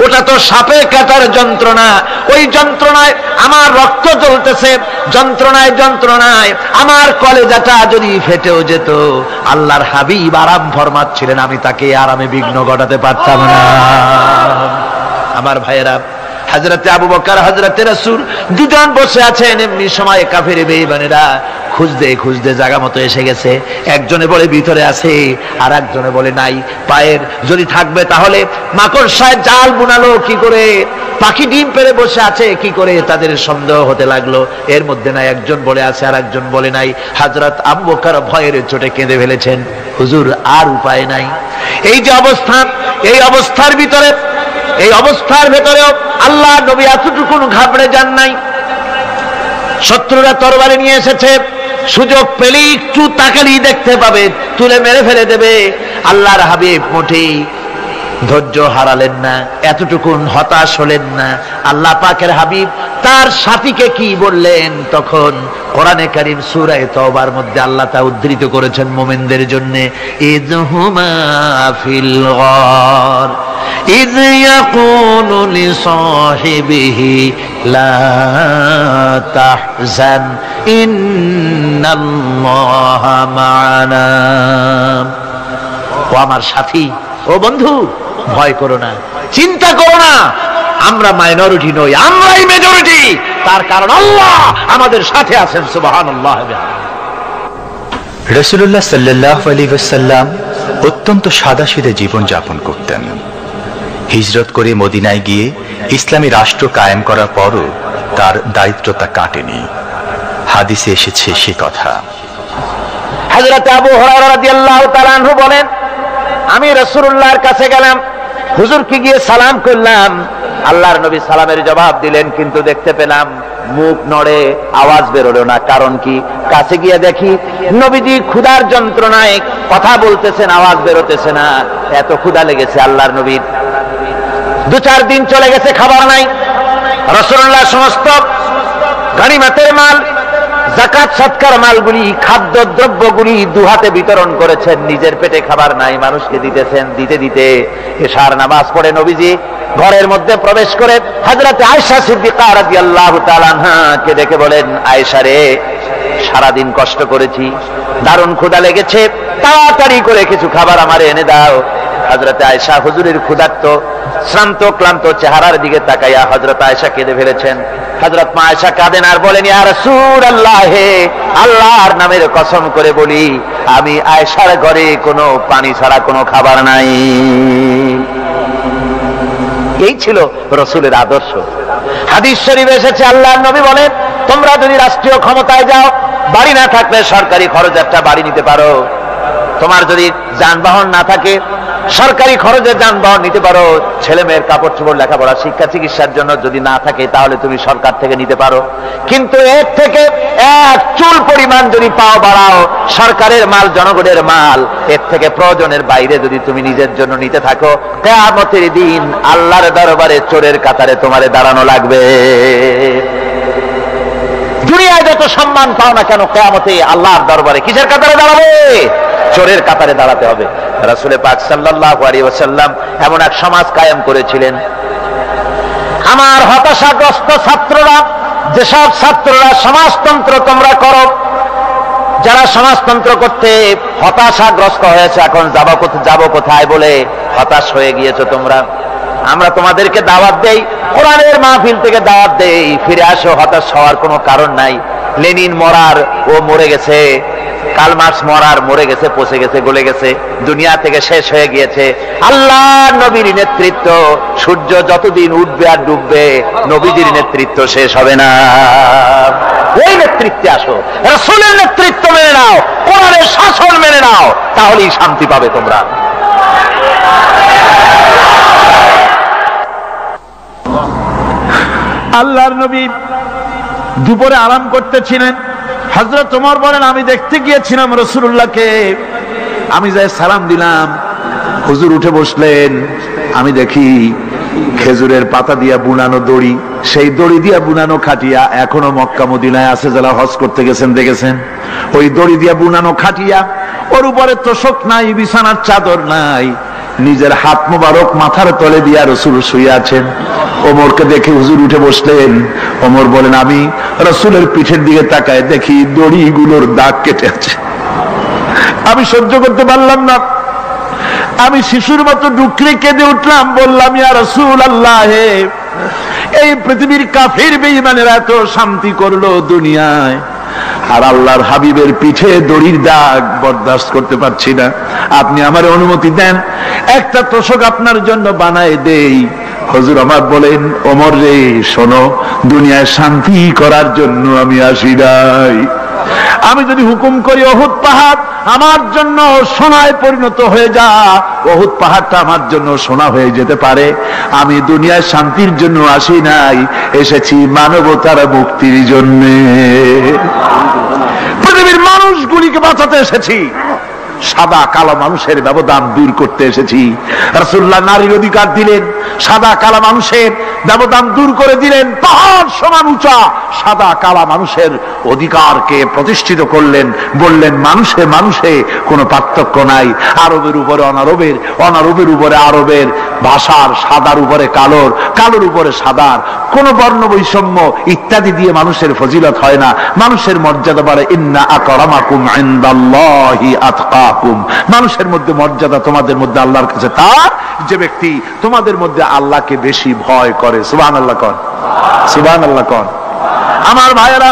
ওটা তো সাপে কাটার যন্ত্রণা, ওই যন্ত্রণায় আমার রক্ত জ্বলতেছে, যন্ত্রণায় যন্ত্রণায় আমার কলেজাটা যদি ফেটেও যেত। আল্লাহর হাবিব আরাম ফরমাচ্ছিলেন, আমি তাকে আরামে বিঘ্ন ঘটাতে পারতাম না। আমার ভাইয়েরা, হযরতে আবু বকর, হযরতে রাসূল দুজন বসে আছেন। এমনি সময় কাফের বেঈমানেরা খুঁজতে খুঁজতে জায়গা মতো এসে গেছে। একজনে বলে ভিতরে আছে, আর একজনে বলে নাই। পায়ের যদি থাকবে তাহলে মাকড়সায় জাল বুনালো কি করে, পাখি ডিম পেড়ে বসে আছে কি করে, তাদের সন্দেহ হতে লাগলো। এর মধ্যে নাই, একজন বলে আছে আর একজন বলে নাই। হযরত আবু বকর ভয়ের চোটে কেঁদে ফেলেছেন, হুজুর আর উপায় নাই। এই যে অবস্থান, এই অবস্থার ভিতরে, এই অবস্থার ভেতরেও আল্লাহ নবী এতটুকু ঘাবড়ে যান নাই। শত্রুরা তরবারি নিয়ে এসেছে, সুযোগ পেলেই একটু তাকালেই দেখতে পাবে, তুলে মেরে ফেলে দেবে। আল্লাহর হাবিব মোটেই ধৈর্য হারালেন না, এতটুকুন হতাশ হলেন না। আল্লাহ পাকের হাবিব তার সাথীকে কি বললেন? তখন কোরআনে কারীম সূরা তাওবার মধ্যে আল্লাহ তা উদ্ধৃত করেছেন মুমিনদের জন্য, ইযহুমা ফিল গার ইয ইয়াকুলু লিসাহিবিহি লা তাহজান ইন্নাল্লাহা মা'ানা। ও আমার সাথী, ও বন্ধু, ভয় করো না, চিন্তা করো না, আমরা মাইনরিটি নই, আমরাই মেজরিটি। তার কারণ আল্লাহ আমাদের সাথে আছেন। সুবহানাল্লাহ। রাসূলুল্লাহ সাল্লাল্লাহু আলাইহি ওয়াসাল্লাম অত্যন্ত সাদাসিধে জীবন যাপন করতেন। হিজরত করে মদিনায় গিয়ে ইসলামী রাষ্ট্র কায়েম করার পরও তার দারিদ্রতা কাটেনি। হাদিসে এসেছে সে কথা। হযরত আবু হুরায়রা রাদিয়াল্লাহু তাআলা আনহু বলেন, আমি রাসূলুল্লাহর কাছে গেলাম, হুজুরকে গিয়ে সালাম করলাম। আল্লাহর নবী সালামের জবাব দিলেন, কিন্তু দেখতে পেলাম মুখ নড়ে, আওয়াজ বেরোলো না। কারণ কি? কাছে গিয়ে দেখি নবীজি ক্ষুধার যন্ত্রণায় কথা বলতেছেন, আওয়াজ বেরোতেছে না। এত ক্ষুধা লেগেছে আল্লাহর নবীর। 2-4 দিন চলে গেছে, খাবার নাই। রাসূলুল্লাহ সমস্ত গনিমতের মাল, যাকাত সদকার মালগুলি, খাদ্য দ্রব্যগুলি দুহাতে বিতরণ করেছেন। নিজের পেটে খাবার নাই, মানুষকে দিতেছেন। দিতে দিতে এশার নামাজ পড়ে নবীজি ঘরের মধ্যে প্রবেশ করে হযরত আয়েশা সিদ্দিকা রাদিয়াল্লাহু তাআলা আনহাকে ডেকে বলেন, আয়েশা রে, সারাদিন কষ্ট করেছি, দারুণ ক্ষুধা লেগেছে, তাড়াতাড়ি করে কিছু খাবার আমারে এনে দাও। হযরত আয়েশা হুজুরের ক্ষুধার্ত শ্রান্ত ক্লান্ত চেহারার দিকে তাকাইয়া হযরত আয়েশা কেঁদে ফেলেছেন। হযরত মা আয়েশা কাঁদেন আর বলেন, ইয়া রাসূলুল্লাহ, হে আল্লাহর নামের কসম করে বলি, আমি আয়েশার ঘরে কোনো পানি ছাড়া কোনো খাবার নাই। এই ছিল রাসূলের আদর্শ। হাদিস শরীফে এসেছে, আল্লাহর নবী বলেন, তোমরা যদি রাষ্ট্রীয় ক্ষমতায় যাও, বাড়ি না থাকলে সরকারি খরচ একটা বাড়ি নিতে পারো। তোমার যদি যানবাহন না থাকে, সরকারি খরচে যানবাহন নিতে পারো। ছেলে মেয়ের কাপড় চোপড়, লেখাপড়া, শিক্ষা চিকিৎসার জন্য যদি না থাকে, তাহলে তুমি সরকার থেকে নিতে পারো। কিন্তু এর থেকে এক চুল পরিমাণ যদি পাও বাড়াও, সরকারের মাল জনগণের মাল, এর থেকে প্রয়োজনের বাইরে যদি তুমি নিজের জন্য নিতে থাকো, কিয়ামতের দিন আল্লাহর দরবারে চোরের কাতারে তোমারে দাঁড়ানো লাগবে। দুনিয়ায় যত সম্মান পাও না কেন, কিয়ামতে আল্লাহর দরবারে কিসের কাতারে দাঁড়াবে? চোরের কাতারে দাঁড়াতে হবে। রাসূল পাক সাল্লাল্লাহু আলাইহি ওয়াসাল্লাম এমন এক সমাজ কায়েম করেছিলেন। আমার হতাশাগ্রস্ত ছাত্ররা, যেসব ছাত্ররা সমাজতন্ত্র তোমরা করো, যারা সমাজতন্ত্র করতে হতাশাগ্রস্ত হয়েছে, এখন যাব কোথায় বলে হতাশ হয়ে গিয়েছো তোমরা, আমরা তোমাদেরকে দাওয়াত দেই, কোরআনের মাহফিল থেকে দাওয়াত দেই, ফিরে আসো। হতাশ হওয়ার কোনো কারণ নাই। লেনিন মরার, ও মরে গেছে। কার্ল মার্কস মরার, মরে গেছে, পচে গেছে, গলে গেছে, দুনিয়া থেকে শেষ হয়ে গিয়েছে। আল্লাহর নবীর নেতৃত্ব, সূর্য যতদিন উঠবে আর ডুববে, নবীজির নেতৃত্ব শেষ হবে না। ওই নেতৃত্বে আসো, রাসূলের নেতৃত্ব মেনে নাও, কোরআনের শাসন মেনে নাও, তাহলেই শান্তি পাবে তোমরা। আল্লাহর নবী দুপুরে আরাম করতেছিলেন। হযরত ওমর বলেন, আমি দেখতে গিয়েছিলাম রাসূলুল্লাহকে, আমি যাই সালাম দিলাম, হুজুর উঠে বসলেন। আমি দেখি খেজুরের পাতা দিয়া বুনানো দড়ি, সেই দড়ি দিয়া বুনানো খাটিয়া এখনো মক্কা মদিনায় আছে, যারা হজ করতে গেছেন দেখেছেন। ওই দড়ি দিয়া বুনানো খাটিয়া, ওর উপরে তোশক নাই, বিছানার চাদর নাই, নিজের হাত মোবারক মাথার তলে দিয়া রাসূল শুয়ে আছেন। ওমরকে দেখে হুজুর উঠে বসলেন। ওমর বলেন, আমি রাসূলের পিঠের দিকে তাকায় দেখি দড়িগুলোর দাগ কেটে আছে। আমি সহ্য করতে পারলাম না, আমি শিশুর মতো ডুকরে কেঁদে উঠলাম, বললাম, ইয়া রাসূলুল্লাহ, এই পৃথিবীর কাফির বেঈমানেরা এত শান্তি করলো দুনিয়ায়, আর আল্লাহর হাবিবের পিঠে দড়ির দাগ বরদাস্ত করতে পারছি না। আপনি আমার অনুমতি দেন, একটা তোশক আপনার জন্য বানায় দেই। হুজুর আমার বলেন, ওমর রে, শোনো, দুনিয়ায় শান্তি করার জন্য আমি আসি নাই। আমি যদি হুকুম করি উহুদ পাহাড় আমার জন্য সোনায় পরিণত হয়ে যা, উহুদ পাহাড়টা আমার জন্য সোনা হয়ে যেতে পারে। আমি দুনিয়ায় শান্তির জন্য আসি নাই, এসেছি মানবতার মুক্তির জন্য। পৃথিবীর মানুষগুলিকে বাঁচাতে এসেছি। সাদা কালো মানুষের ব্যবধান দূর করতে এসেছি। রাসূলুল্লাহ নারীর অধিকার দিলেন, সাদা কালো মানুষের ব্যবধান দূর করে দিলেন। পাহাড় সমান উঁচা সাদা কালো মানুষের অধিকারকে প্রতিষ্ঠিত করলেন, বললেন মানুষে মানুষে কোনো পার্থক্য নাই। আরবের উপরে অনারবের, অনারবের উপরে আরবের, ভাষার সাদার উপরে কালোর, কালোর উপরে সাদার, কোন বর্ণ বৈষম্য ইত্যাদি দিয়ে মানুষের ফজিলত হয় না। মানুষের মর্যাদা বাড়ে, ইন্না আকরামাকুম ইনদাল্লাহি আতকাকুম। মানুষের মধ্যে মর্যাদা তোমাদের মধ্যে আল্লাহর কাছে তার যে ব্যক্তি তোমাদের মধ্যে আল্লাহকে বেশি ভয় করে। সুবহানাল্লাহ কোন, সুবহানাল্লাহ কোন। আমার ভাইয়েরা,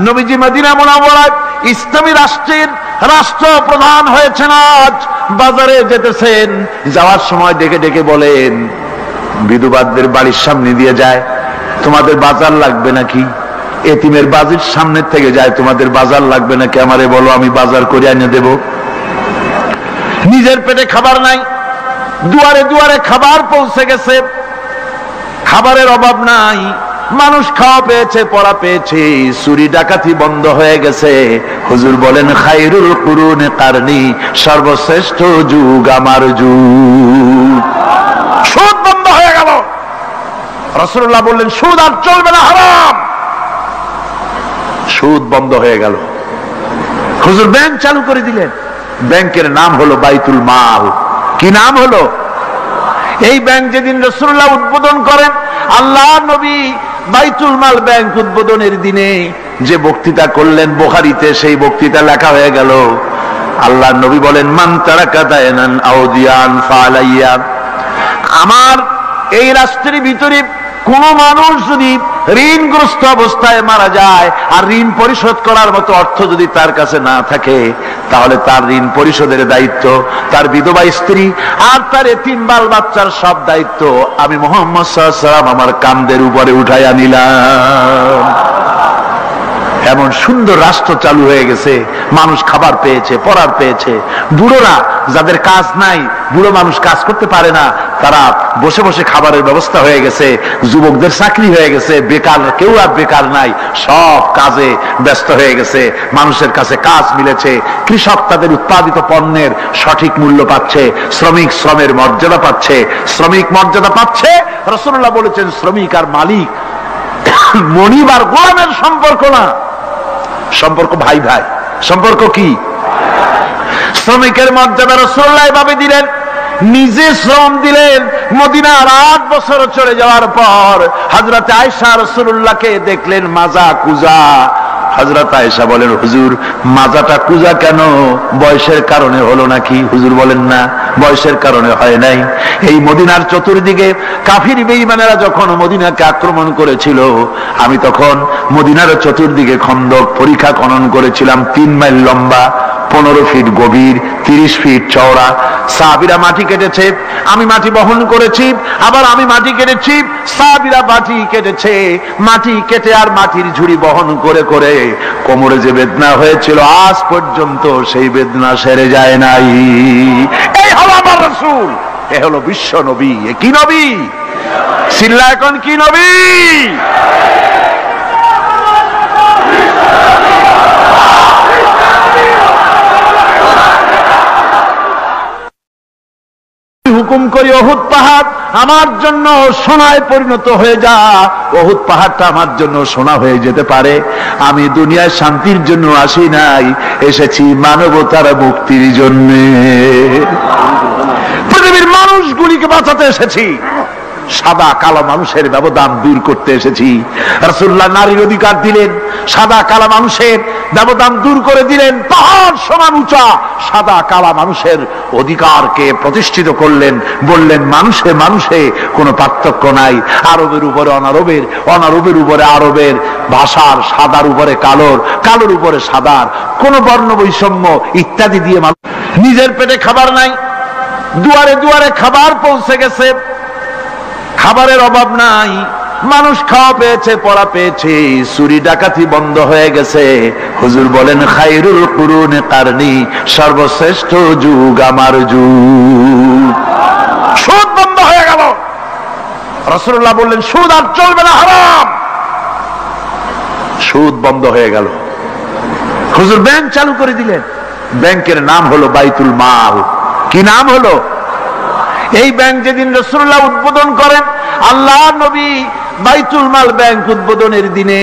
নবীজি মদিনা মুনাওয়ারায় ইসলামী রাষ্ট্রের রাষ্ট্রপ্রধান হয়েছেন। আজ বাজারে যেতেছেন, যাওয়ার সময় ডেকে ডেকে বলেন, বিধবাদের বাড়ির সামনে দিয়ে যায়, তোমাদের বাজার লাগবে নাকি? এতিমের বাড়ির সামনে থেকে যায়, তোমাদের বাজার লাগবে নাকি? আমারে বলো, আমি বাজার করে এনে দেব। নিজের পেটে খাবার নাই, দুয়ারে দুয়ারে খাবার পৌঁছে গেছে, খাবারের অভাব নাই, মানুষ খাওয়া পেয়েছে, পড়া পেয়েছে, চুরি ডাকাতি বন্ধ হয়ে গেছে। হুজুর বলেন, খায়রুল কুরুনে কারনি, সর্বশ্রেষ্ঠ যুগ আমার যুগ। সুদ বন্ধ হয়ে গেল। রাসূলুল্লাহ বললেন, সুদ আর চলবে না, হারাম। সুদ বন্ধ হয়ে গেল। হুজুর ব্যাংক চালু করে দিলেন। ব্যাংকের নাম হলো বাইতুল মাল। কি নাম হলো? এই ব্যাংক যেদিন রাসূলুল্লাহ উদ্বোধন করেন, আল্লাহ নবী বাইতুল মাল ব্যাংক উদ্বোধনের দিনে যে বক্তৃতা করলেন, বুখারীতে সেই বক্তৃতা লেখা হয়ে গেল। আল্লাহ নবী বলেন, মান তারাকা দায়নান আও দিয়ান ফালাইয়া। আমার এই রাষ্ট্রের ভিতরে কোন মানুষ যদি ঋণগ্রস্ত অবস্থায় মারা যায় আর ঋণ পরিশোধ করার মতো অর্থ যদি তার কাছে না থাকে, তাহলে তার ঋণ পরিশোধের দায়িত্ব, তার বিধবা স্ত্রী আর তার এতিম বাল বাচ্চার সব দায়িত্ব আমি মুহাম্মদ সাল্লাল্লাহু আলাইহি ওয়াসাল্লাম আমার কাঁধের উপরে উঠাইয়া নিলাম। এমন সুন্দর রাষ্ট্র চালু হয়ে গেছে, মানুষ খাবার পেয়েছে, পড়ার পেয়েছে। বুড়োরা, যাদের কাজ নাই, বুড়ো মানুষ কাজ করতে পারে না, তারা বসে বসে খাবারের ব্যবস্থা হয়ে গেছে। যুবকদের চাকরি হয়ে গেছে, বেকার কেউ আর বেকার নাই, সব কাজে ব্যস্ত হয়ে গেছে, মানুষের কাছে কাজ মিলেছে। কৃষক তাদের উৎপাদিত পণ্যের সঠিক মূল্য পাচ্ছে, শ্রমিক শ্রমের মর্যাদা পাচ্ছে, শ্রমিক মর্যাদা পাচ্ছে। রাসূলুল্লাহ বলেছেন, শ্রমিক আর মালিক মনিব আর গোলামের সম্পর্ক না, সম্পর্ক ভাই ভাই। সম্পর্ক কি? শ্রমিকের মর্যাদা রাসূলুল্লাহ এভাবে দিলেন, নিজে শ্রম দিলেন। মদিনার 8 বছর চলে যাওয়ার পর হযরত আয়েশা রাসূলুল্লাহকে দেখলেন মাজা কুজা। হযরত আয়েশা বলেন, হুজুর মাজাটা কুজা কেন? বয়সের কারণে হলো নাকি? হুজুর বলেন, না, বয়সের কারণে হয় নাই। এই মদিনার চতুর্দিকে কাফির বেঈমানেরা যখন মদিনাকে আক্রমণ করেছিল, আমি তখন মদিনার চতুর্দিকে খন্দক পরিখা খনন করেছিলাম, 3 মাইল লম্বা, 15 ফিট গভীর, 30 ফিট চওড়া। সাহাবীরা মাটি কেটেছে, আমি মাটি বহন করেছি, আবার আমি মাটি কেটেছি, সাহাবীরা মাটি কেটেছে। মাটি কেটে আর মাটির ঝুড়ি বহন করে করে কোমরে যে বেদনা হয়েছিল, আজ পর্যন্ত সেই বেদনা সেরে যায় নাই। এই হলো আমার রাসূল, এ হলো বিশ্ব নবী। এ কি নবী? চিল্লা এখন, কি নবী? হুকুম করি, উহুদ পাহাড় আমার জন্য সোনায় পরিণত হয়ে যা। উহুদ পাহাড়টা আমার জন্য সোনা হয়ে যেতে পারে। আমি দুনিয়ায় শান্তির জন্য আসি নাই, এসেছি মানবতার মুক্তির জন্য। পৃথিবীর মানুষগুলিকে বাঁচাতে এসেছি, সাদা কালো মানুষের ব্যবধান দূর করতে এসেছি। রাসূলুল্লাহ নারীর অধিকার দিলেন, সাদা কালো মানুষের ব্যবধান দূর করে দিলেন। পাহাড় সমান উঁচা সাদা কালো মানুষের অধিকারকে প্রতিষ্ঠিত করলেন, বললেন মানুষে মানুষে কোনো পার্থক্য নাই। আরবের উপরে অনারবের, অনারবের উপরে আরবের, ভাষার সাদার উপরে কালোর, কালোর উপরে সাদার, কোন বর্ণ বৈষম্য ইত্যাদি দিয়ে মানুষ। নিজের পেটে খাবার নাই, দুয়ারে দুয়ারে খাবার পৌঁছে গেছে, খাবারের অভাব নাই, মানুষ খাওয়া পেয়েছে, পড়া পেয়েছে, চুরি ডাকাতি বন্ধ হয়ে গেছে। হুজুর বলেন, খায়রুল কুরুনে কারনি, সর্বশ্রেষ্ঠ যুগ আমার যুগ। সুদ বন্ধ হয়ে গেল। রাসূলুল্লাহ বললেন, সুদ আর চলবে না, হারাম। সুদ বন্ধ হয়ে গেল। হুজুর ব্যাংক চালু করে দিলেন। ব্যাংকের নাম হলো বাইতুল মাল। কি নাম হলো? এই ব্যাংক যেদিন রাসূলুল্লাহ উদ্বোধন করেন, আল্লাহ নবী বাইতুল মাল ব্যাংক উদ্বোধনের দিনে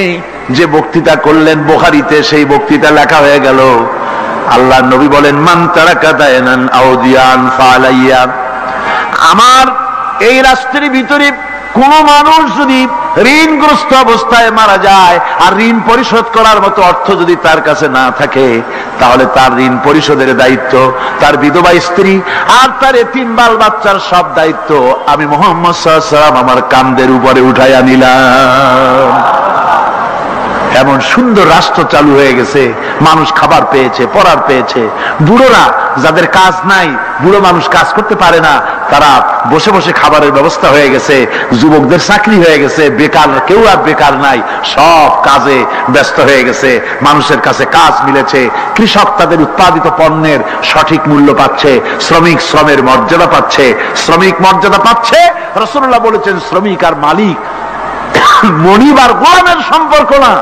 যে বক্তৃতা করলেন, বুখারীতে সেই বক্তৃতা লেখা হয়ে গেল। আল্লাহ নবী বলেন, মান তারাকা দায়নান আও দিয়ান ফালাইয়া, আমার এই রাষ্ট্রের ভিতরে কোন মানুষ যদি ঋণগ্রস্ত অবস্থায় মারা যায় আর ঋণ পরিশোধ করার মতো অর্থ যদি তার কাছে না থাকে, তাহলে তার ঋণ পরিশোধের দায়িত্ব, তার বিধবা স্ত্রী আর তার এতিম বাল বাচ্চার সব দায়িত্ব আমি মুহাম্মদ সাল্লাল্লাহু আলাইহি ওয়াসাল্লাম আমার কাঁধের উপরে উঠাইয়া নিলাম। এমন সুন্দর রাষ্ট্র চালু হয়ে গেছে, মানুষ খাবার পেয়েছে, পড়ার পেয়েছে। বুড়োরা যাদের কাজ নাই, বুড়ো মানুষ কাজ করতে পারে না, তারা বসে বসে খাবারের ব্যবস্থা হয়ে গেছে। যুবকদের চাকরি হয়ে গেছে, বেকার কেউ আর বেকার নাই, সব কাজে ব্যস্ত হয়ে গেছে, মানুষের কাছে কাজ মিলেছে। কৃষক তাদের উৎপাদিত পণ্যের সঠিক মূল্য পাচ্ছে, শ্রমিক শ্রমের মর্যাদা পাচ্ছে, শ্রমিক মর্যাদা পাচ্ছে। রাসূলুল্লাহ বলেছেন, শ্রমিক আর মালিক মনিব আর গোলামের সম্পর্ক না,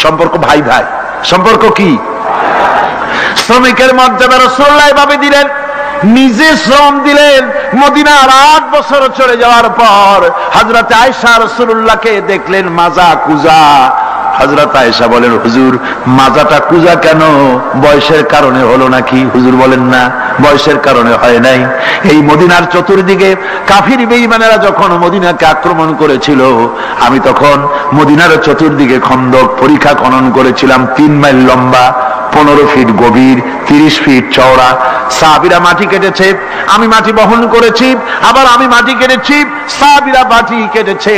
সম্পর্ক ভাই ভাই। সম্পর্ক কি? শ্রমিকের মর্যাদা রাসূলুল্লাহ এভাবে দিলেন, নিজে শ্রম দিলেন। মদিনার 8 বছর চলে যাওয়ার পর হযরত আয়েশা রাসূলুল্লাহকে দেখলেন মাজা কুজা। হযরত আয়েশা বলেন, হুজুর মাজাটা কুজা কেন? বয়সের কারণে হলো নাকি? হুজুর বলেন, না, বয়সের কারণে হয় নাই। এই মদিনার চতুর্দিকে কাফির বেঈমানেরা যখন মদিনাকে আক্রমণ করেছিল, আমি তখন মদিনার চতুর্দিকে খন্দক পরিখা খনন করেছিলাম, 3 মাইল লম্বা, 15 ফিট গভীর, 30 ফিট চওড়া। সাহাবীরা মাটি কেটেছে, আমি মাটি বহন করেছি, আবার আমি মাটি কেটেছি, সাহাবীরা মাটি কেটেছে।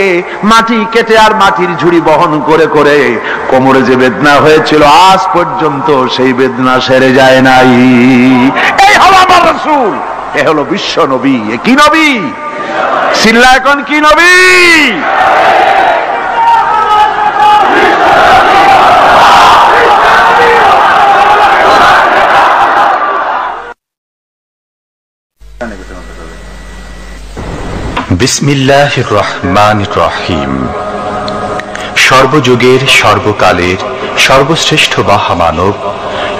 মাটি কেটে আর মাটির ঝুড়ি বহন করে করে কোমরে যে বেদনা হয়েছিল, আজ পর্যন্ত সেই বেদনা সেরে যায় নাই। এই হলো আমার রাসূল, এ হলো বিশ্ব নবী। এ কি নবী? চিল্লা এখন কি নবী? বিসমিল্লাহির রহমানির রহিম। সর্বযুগের সর্বকালের সর্বশ্রেষ্ঠ মহামানব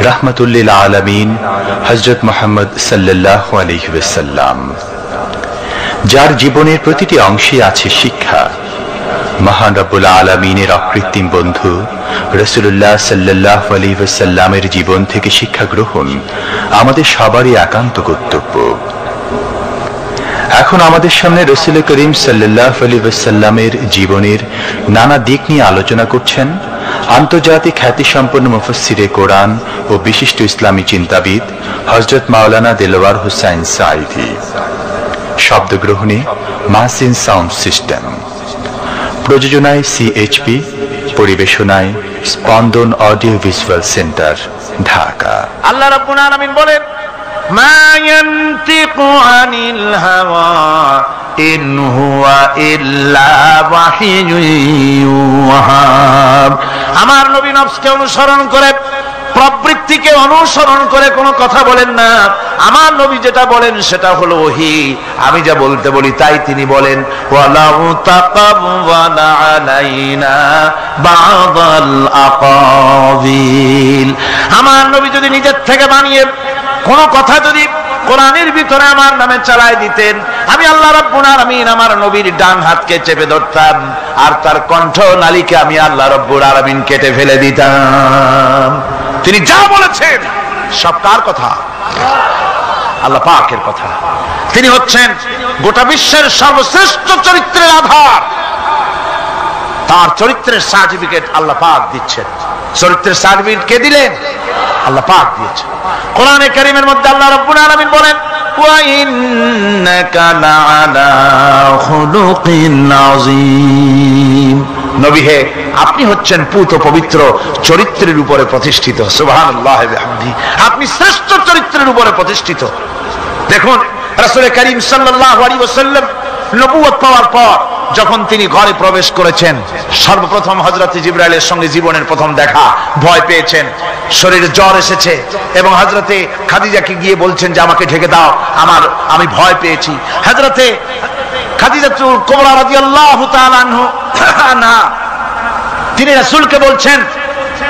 রাহমাতুল্লিল আলামিন হযরত মুহাম্মদ সাল্লাল্লাহু আলাইহি ওয়াসাল্লাম, যার জীবনের প্রতিটি অংশে আছে শিক্ষা, মহান রব্বুল আলামিনের অকৃত্রিম বন্ধু রাসূলুল্লাহ সাল্লাল্লাহু আলাইহি ওয়াসাল্লামের জীবন থেকে শিক্ষা গ্রহণ আমাদের সবারই একান্ত কর্তব্য। এখন আমাদের সামনে রাসূল করিম সাল্লাল্লাহু আলাইহি ওয়াসাল্লামের জীবনের নানা দিক নিয়ে আলোচনা করছেন আন্তর্জাতিক খ্যাতিসম্পন্ন মুফাসসিরে কোরআন ও বিশিষ্ট ইসলামী চিন্তাবিদ হযরত মাওলানা দেলোয়ার হোসাইন সাঈদী। শব্দগ্রহণে মাহসিন সাউন্ড সিস্টেম, প্রযোজনায় সিএইচপি, পরিবেশনায় স্পন্দন অডিও ভিজুয়াল সেন্টার, ঢাকা। আল্লাহ রাব্বুল আলামিন বলেন, মা ইয়ানতিকু আনিল হাওয়া ইন হুয়া ইল্লা ওয়াহিয়ুন ইউহা। আমার নবী নফসকে অনুসরণ করে, প্রবৃত্তিকে অনুসরণ করে কোনো কথা বলেন না। আমার নবী যেটা বলেন সেটা হলো ওহী। আমি যা বলতে বলি তাই তিনি বলেন। ওয়ালাউ তাকাওয়ালা আলাইনা বাদাল আকাবিল। আমার নবী যদি নিজের থেকে বানিয়ে কোন কথা যদি কোরআনের ভিতরে আমার নামে চালায় দিতেন, আমি আল্লাহ রাব্বুল আলামিন আমার নবীর ডান হাতকে চেপে ধরতাম, আর তার কণ্ঠ নালীকে আমি আল্লাহ রাব্বুল আলামিন কেটে ফেলে দিতাম। তিনি যা বলেছেন সব কার কথা? আল্লাহ পাকের কথা। তিনি হচ্ছেন গোটা বিশ্বের সর্বশ্রেষ্ঠ চরিত্রের আধার। তার চরিত্রের সার্টিফিকেট আল্লাহ পাক দিচ্ছেন। চরিত্রের সার্টিফিকেট কে দিলেন? আল্লাহ পাক দিয়েছেন। কোরআনে কারীমের মধ্যে আল্লাহ রাব্বুল আলামিন বলেন, ওয়া ইন্নাকা লাআলা খুলুকিন আযীম। নবী হে, আপনি হচ্ছেন পূত পবিত্র চরিত্রের উপরে প্রতিষ্ঠিত। সুবহানাল্লাহি ওয়া বিহামদিহি। আপনি শ্রেষ্ঠ চরিত্রের উপরে প্রতিষ্ঠিত। দেখুন, রাসূল করিম সাল্লাল্লাহু আলাইহি ওয়াসাল্লাম নবুয়ত পাওয়ার পর যখন তিনি ঘরে প্রবেশ করেছেন, সর্বপ্রথম হযরত জিবরাইলের সঙ্গে জীবনের প্রথম দেখা, ভয় পেয়েছেন, শরীরে জ্বর এসেছে, এবং হযরতে খাদিজাকে গিয়ে বলছেন যে আমাকে ঢেকে দাও, আমি ভয় পেয়েছি। হযরতে খাদিজাতুল কুবরা রাদিয়াল্লাহু তাআলা আনহা তিনি রাসূলকে বলছেন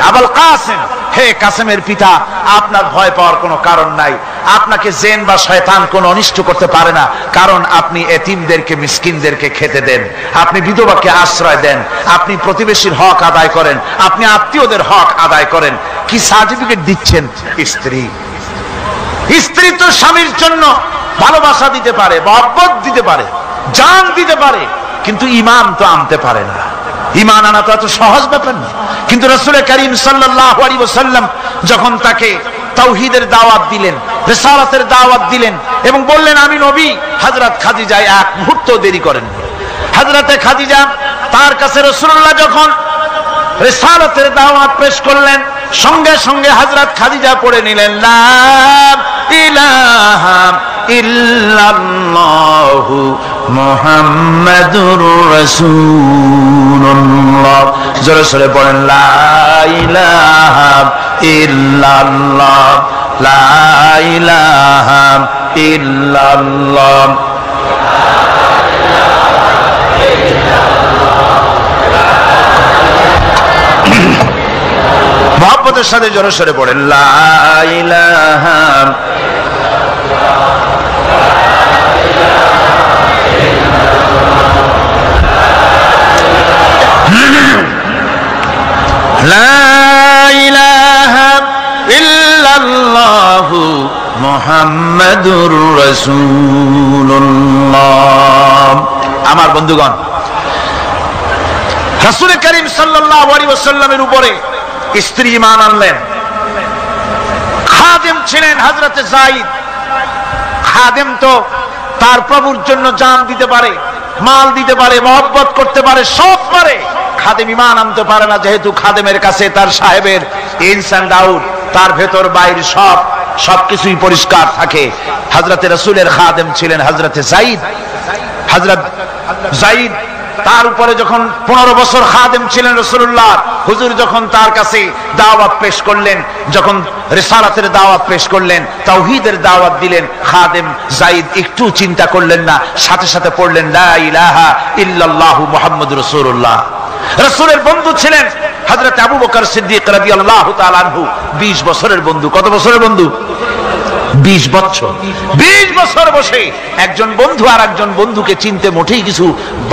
আবুল কাসেম, হে কাসেমের পিতা, আপনার ভয় পাওয়ার কোনো কারণ নাই। আপনাকে জিন বা শয়তান কোনো অনিষ্ট করতে পারে না, কারণ আপনি এতিমদেরকে, মিসকিনদেরকে খেতে দেন, আপনি বিধবাকে আশ্রয় দেন, আপনি প্রতিবেশীর হক আদায় করেন, আপনি আত্মীয়দের হক আদায় করেন। কি সার্টিফিকেট দিচ্ছেন? স্ত্রী। স্ত্রী তো স্বামীর জন্য ভালোবাসা দিতে পারে, মহব্বত দিতে পারে, জান দিতে পারে, কিন্তু ঈমান তো আনতে পারে না। ঈমান আনা তো এত সহজ ব্যাপার না। কিন্তু রাসূল করিম সাল্লাল্লাহু আলাইহি ওয়াসাল্লাম যখন তাকে তাওহীদের দাওয়াত দিলেন, রিসালাতের দাওয়াত দিলেন এবং বললেন আমি নবী, হযরত খাদিজা এক মুহূর্ত দেরি করেন। হযরতে খাদিজা তার কাছে রাসূলুল্লাহ যখন রিসালাতের দাওয়াত পেশ করলেন, সঙ্গে সঙ্গে হযরত খাদিজা পড়ে নিলেন লা ইলাহা ইল্লাল্লাহু মুহাম্মাদুর রাসূলুল্লাহ। জোরে জোরে পড়েন লা ইলাহা ইল্লাল্লাহ, লা ইলাহা ইল্লাল্লাহ। মহব্বতের সাথে জোরে সরে পড়েন লা ইলাহা লা ইলাহা ইল্লাল্লাহু মুহাম্মাদুর রাসূলুল্লাহ। আমার বন্ধুগণ, রাসূল করিম সাল্লাল্লাহু আলাইহি ওয়াসাল্লামের উপরে স্ত্রী ঈমান আনলেন। খাদেম ছিলেন হযরতে যায়েদ। খাদেম তো তার প্রভুর জন্য জান দিতে পারে, মাল দিতে পারে, মহব্বত করতে পারে, সব পারে। খাদেম ঈমান আনতে পারে না, যেহেতু খাদেমের কাছে তার সাহেবের ইনস এন্ড আউট, তার ভেতর বাইরে সবকিছুই পরিষ্কার থাকে। হযরতে রাসূলের খাদেম ছিলেন হযরতে যায়েদ। হযরত যায়েদ তার উপরে যখন 15 বছর খাদেম ছিলেন রাসূলুল্লাহ, হুজুর যখন তার কাছে দাওয়াত পেশ করলেন, যখন রিসালাতের দাওয়াত পেশ করলেন, তাওহীদের দাওয়াত দিলেন, খাদেম যায়েদ একটু চিন্তা করলেন না, সাথে সাথে পড়লেন লা ইলাহা ইল্লাল্লাহু মুহাম্মাদুর রাসূলুল্লাহ। রাসূলের বন্ধু ছিলেন হযরত আবু বকর সিদ্দিক রাদিয়াল্লাহু তাআলা আনহু। 20 বছরের বন্ধু। কত বছরের বন্ধু? 20 বছর। 20 বছর বসে একজন বন্ধু আর একজন বন্ধুকে চিনতে মোটেই কিছু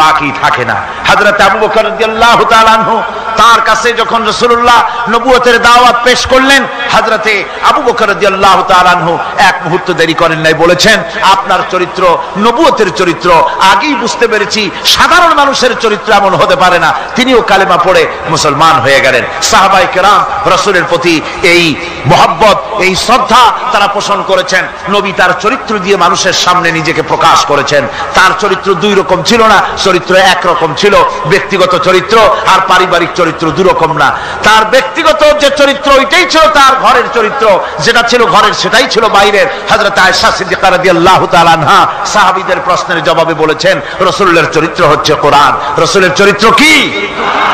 বাকি থাকে না। হযরত আবু বকর রাদিয়াল্লাহু তাআলা আনহু তার কাছে যখন রাসূলুল্লাহ নবুয়তের দাওয়াত পেশ করলেন, হযরতে আবু বকর রাদিয়াল্লাহু তাআলা আনহু এক মুহূর্ত দেরি করেন নাই, বলেছেন আপনার চরিত্র নবুয়তের চরিত্র। আগেই বুঝতে পেরেছি সাধারণ মানুষের চরিত্র এমন হতে পারে না। তিনিও কালেমা পড়ে মুসলমান হয়ে গেলেন। সাহাবায়ে কেরাম রাসূলের প্রতি এই মহব্বত, এই শ্রদ্ধা তারা পোষণ করেছেন। নবী তার চরিত্র দিয়ে মানুষের সামনে নিজেকে প্রকাশ করেছেন। তার চরিত্র দুই রকম ছিল না, চরিত্র এক রকম ছিল। ব্যক্তিগত চরিত্র আর পারিবারিক চরিত্র দুই রকম না। তার ব্যক্তিগত যে চরিত্র ওইটাই ছিল তার ঘরের চরিত্র, যেটা ছিল ঘরের সেটাই ছিল বাইরের। হযরত আয়েশা সিদ্দিকা রাদিয়াল্লাহু তাআলা আনহা সাহাবীদের প্রশ্নের জবাবে বলেছেন রাসূলের চরিত্র হচ্ছে কোরআন। রাসূলের চরিত্র কি?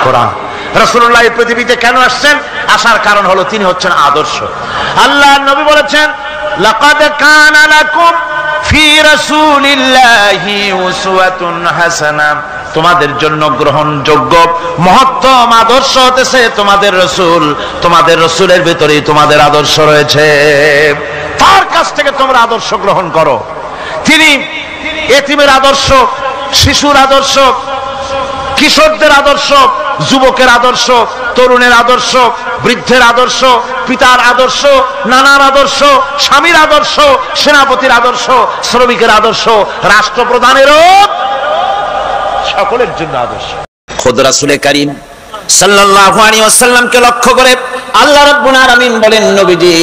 কোরআন। রাসূলুল্লাহ এই পৃথিবীতে কেন আসছেন? আসার কারণ হলো তিনি হচ্ছেন আদর্শ। আল্লাহর নবী বলেছেন লাকাদ কানা লাকুম ফি রাসূলিল্লাহি উসওয়াতুন হাসানাহ, তোমাদের জন্য গ্রহণযোগ্য মহত্তম আদর্শ হতেছে তোমাদের রাসূল। তোমাদের রাসূলের ভিতরে তোমাদের আদর্শ রয়েছে, তার কাছ থেকে তোমরা আদর্শ গ্রহণ করো। তিনি এতিমের আদর্শ, শিশুর আদর্শ, কিশোরদের আদর্শ, যুবকের আদর্শ, তরুণের আদর্শ, বৃদ্ধের আদর্শ, পিতার আদর্শ, নানার আদর্শ, স্বামীর আদর্শ, সেনাপতির আদর্শ, শ্রমিকের আদর্শ, রাষ্ট্রপ্রধানেরও সকলের জন্য আদর্শ। খোদ রাসূল করিম সাল্লাল্লাহু আলাইহি ওয়াসাল্লামকে লক্ষ্য করে আল্লাহ রাব্বুল আলামিন বলেন, নবীজি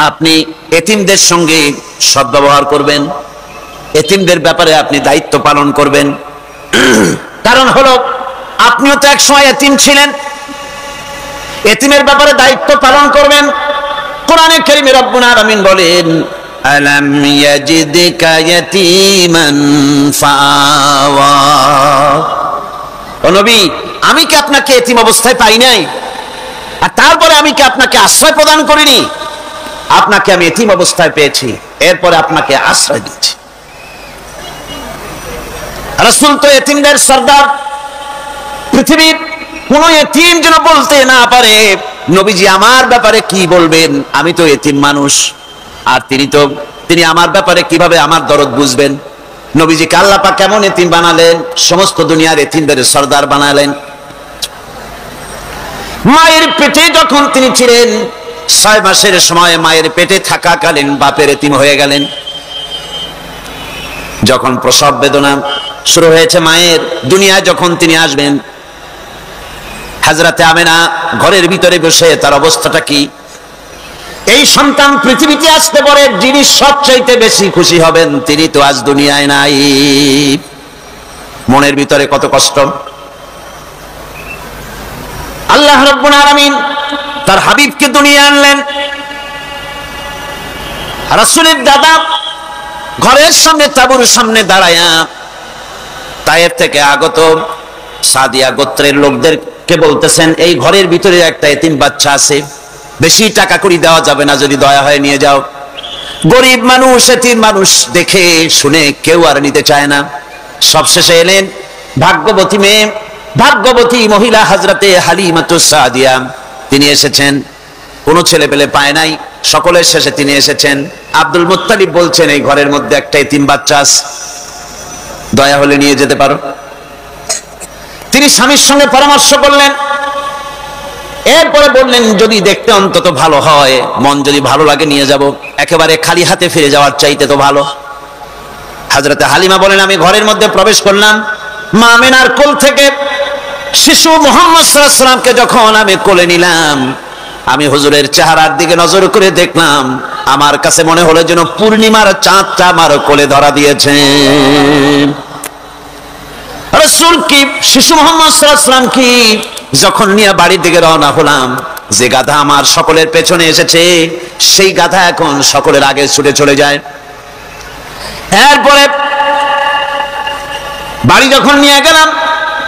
আপনি এতিমদের সঙ্গে সদ্ব্যবহার করবেন, এতিমদের ব্যাপারে আপনি দায়িত্ব পালন করবেন। কারণ হলো আপনিও তো এক সময় এতিম ছিলেন, এতিমের ব্যাপারে দায়িত্ব পালন করবেন। কোরআনে কারীমে রব্বুল আলামিন বলেন আলাম ইয়াজিদকা ইয়াতীমান ফাআওয়া, ও নবী আমি কি আপনাকে এতিম অবস্থায় পাই নাই? আর তারপরে আমি কি আপনাকে আশ্রয় প্রদান করিনি? আপনাকে আমি এতিম অবস্থায় পেয়েছি, এরপরে আপনাকে আশ্রয় দিচ্ছি। রাসূল তো এতিমদের সর্দার। পৃথিবীর কোন এতিম যেন বলতে না পারে নবীজি আমার ব্যাপারে কি বলবেন, আমি তো এতিম মানুষ, আর তিনি আমার ব্যাপারে কিভাবে আমার দরদ বুঝবেন। নবীজিকে আল্লাহ পাক কেমন এতিম বানালেন, সমস্ত দুনিয়ার এতিমদের সরদার বানালেন। মায়ের পেটে যখন তিনি ছিলেন 6 মাসের সময় মায়ের পেটে থাকাকালীন বাপের এতিম হয়ে গেলেন। যখন প্রসব বেদনা শুরু হয়েছে মায়ের, দুনিয়ায় যখন তিনি আসবেন, হযরতে আমেনা ঘরের ভিতরে বসে তার অবস্থাটা কি, এই সন্তান পৃথিবীতে আসতে পারে যিনি সবচাইতে বেশি খুশি হবেন তিনি তো আজ দুনিয়ায় নাই। মনের ভিতরে কত কষ্ট। আল্লাহ রাব্বুল আলামিন তার হাবিবকে দুনিয়া আনলেন। রাসূলের দাদা ঘরের সামনে তাঁবুর সামনে দাঁড়ায়া তায়েফ থেকে আগত সাদিয়া গোত্রের লোকদেরকে বলতেছেন, এই ঘরের ভিতরে একটা এতিম বাচ্চা আছে, বেশি টাকা করি দেওয়া যাবে না, যদি দয়া হয় নিয়ে যাও। গরিব মানুষ, এতিম মানুষ দেখে শুনে কেউ আর নিতে চায় না। সবশেষে এলেন ভাগ্যবতী মেয়ে, ভাগ্যবতী মহিলা হযরতে হালিমাতুস সাদিয়া, তিনি এসেছেন। কোনো ছেলে পেলে পায় নাই, সকলের শেষে তিনি এসেছেন। আব্দুল মুত্তালিব বলছেন, এই ঘরের মধ্যে একটা এতিম বাচ্চা আছে, দয়া হলে নিয়ে যেতে পারো। তিনি স্বামীর সঙ্গে পরামর্শ করলেন, এরপরে বললেন যদি দেখতে অন্তত ভালো হয়, মন যদি ভালো লাগে নিয়ে যাব, একেবারে খালি হাতে ফিরে যাওয়ার চাইতে তো ভালো। হযরতে হালিমা বলেন, আমি ঘরের মধ্যে প্রবেশ করলাম, মা আমেনার কোল থেকে শিশু মুহাম্মদ সাল্লাল্লাহু আলাইহি ওয়াসাল্লামকে যখন আমি কোলে নিলাম, আমি হুজুরের চেহারার দিকে নজর করে দেখলাম, আমার কাছে মনে হলো যেন পূর্ণিমার চাঁদটা আমার কোলে ধরা দিয়েছে। রাসূল কি শিশু মুহাম্মদ সাল্লাল্লাহু আলাইহি ওয়াসাল্লাম কি যখন নিয়ে বাড়ির দিকে রওনা হলাম, যে গাধা আমার সকলের পেছনে এসেছে সেই গাধা এখন সকলের আগে ছুটে চলে যায়। এরপরে বাড়ি যখন নিয়ে গেলাম,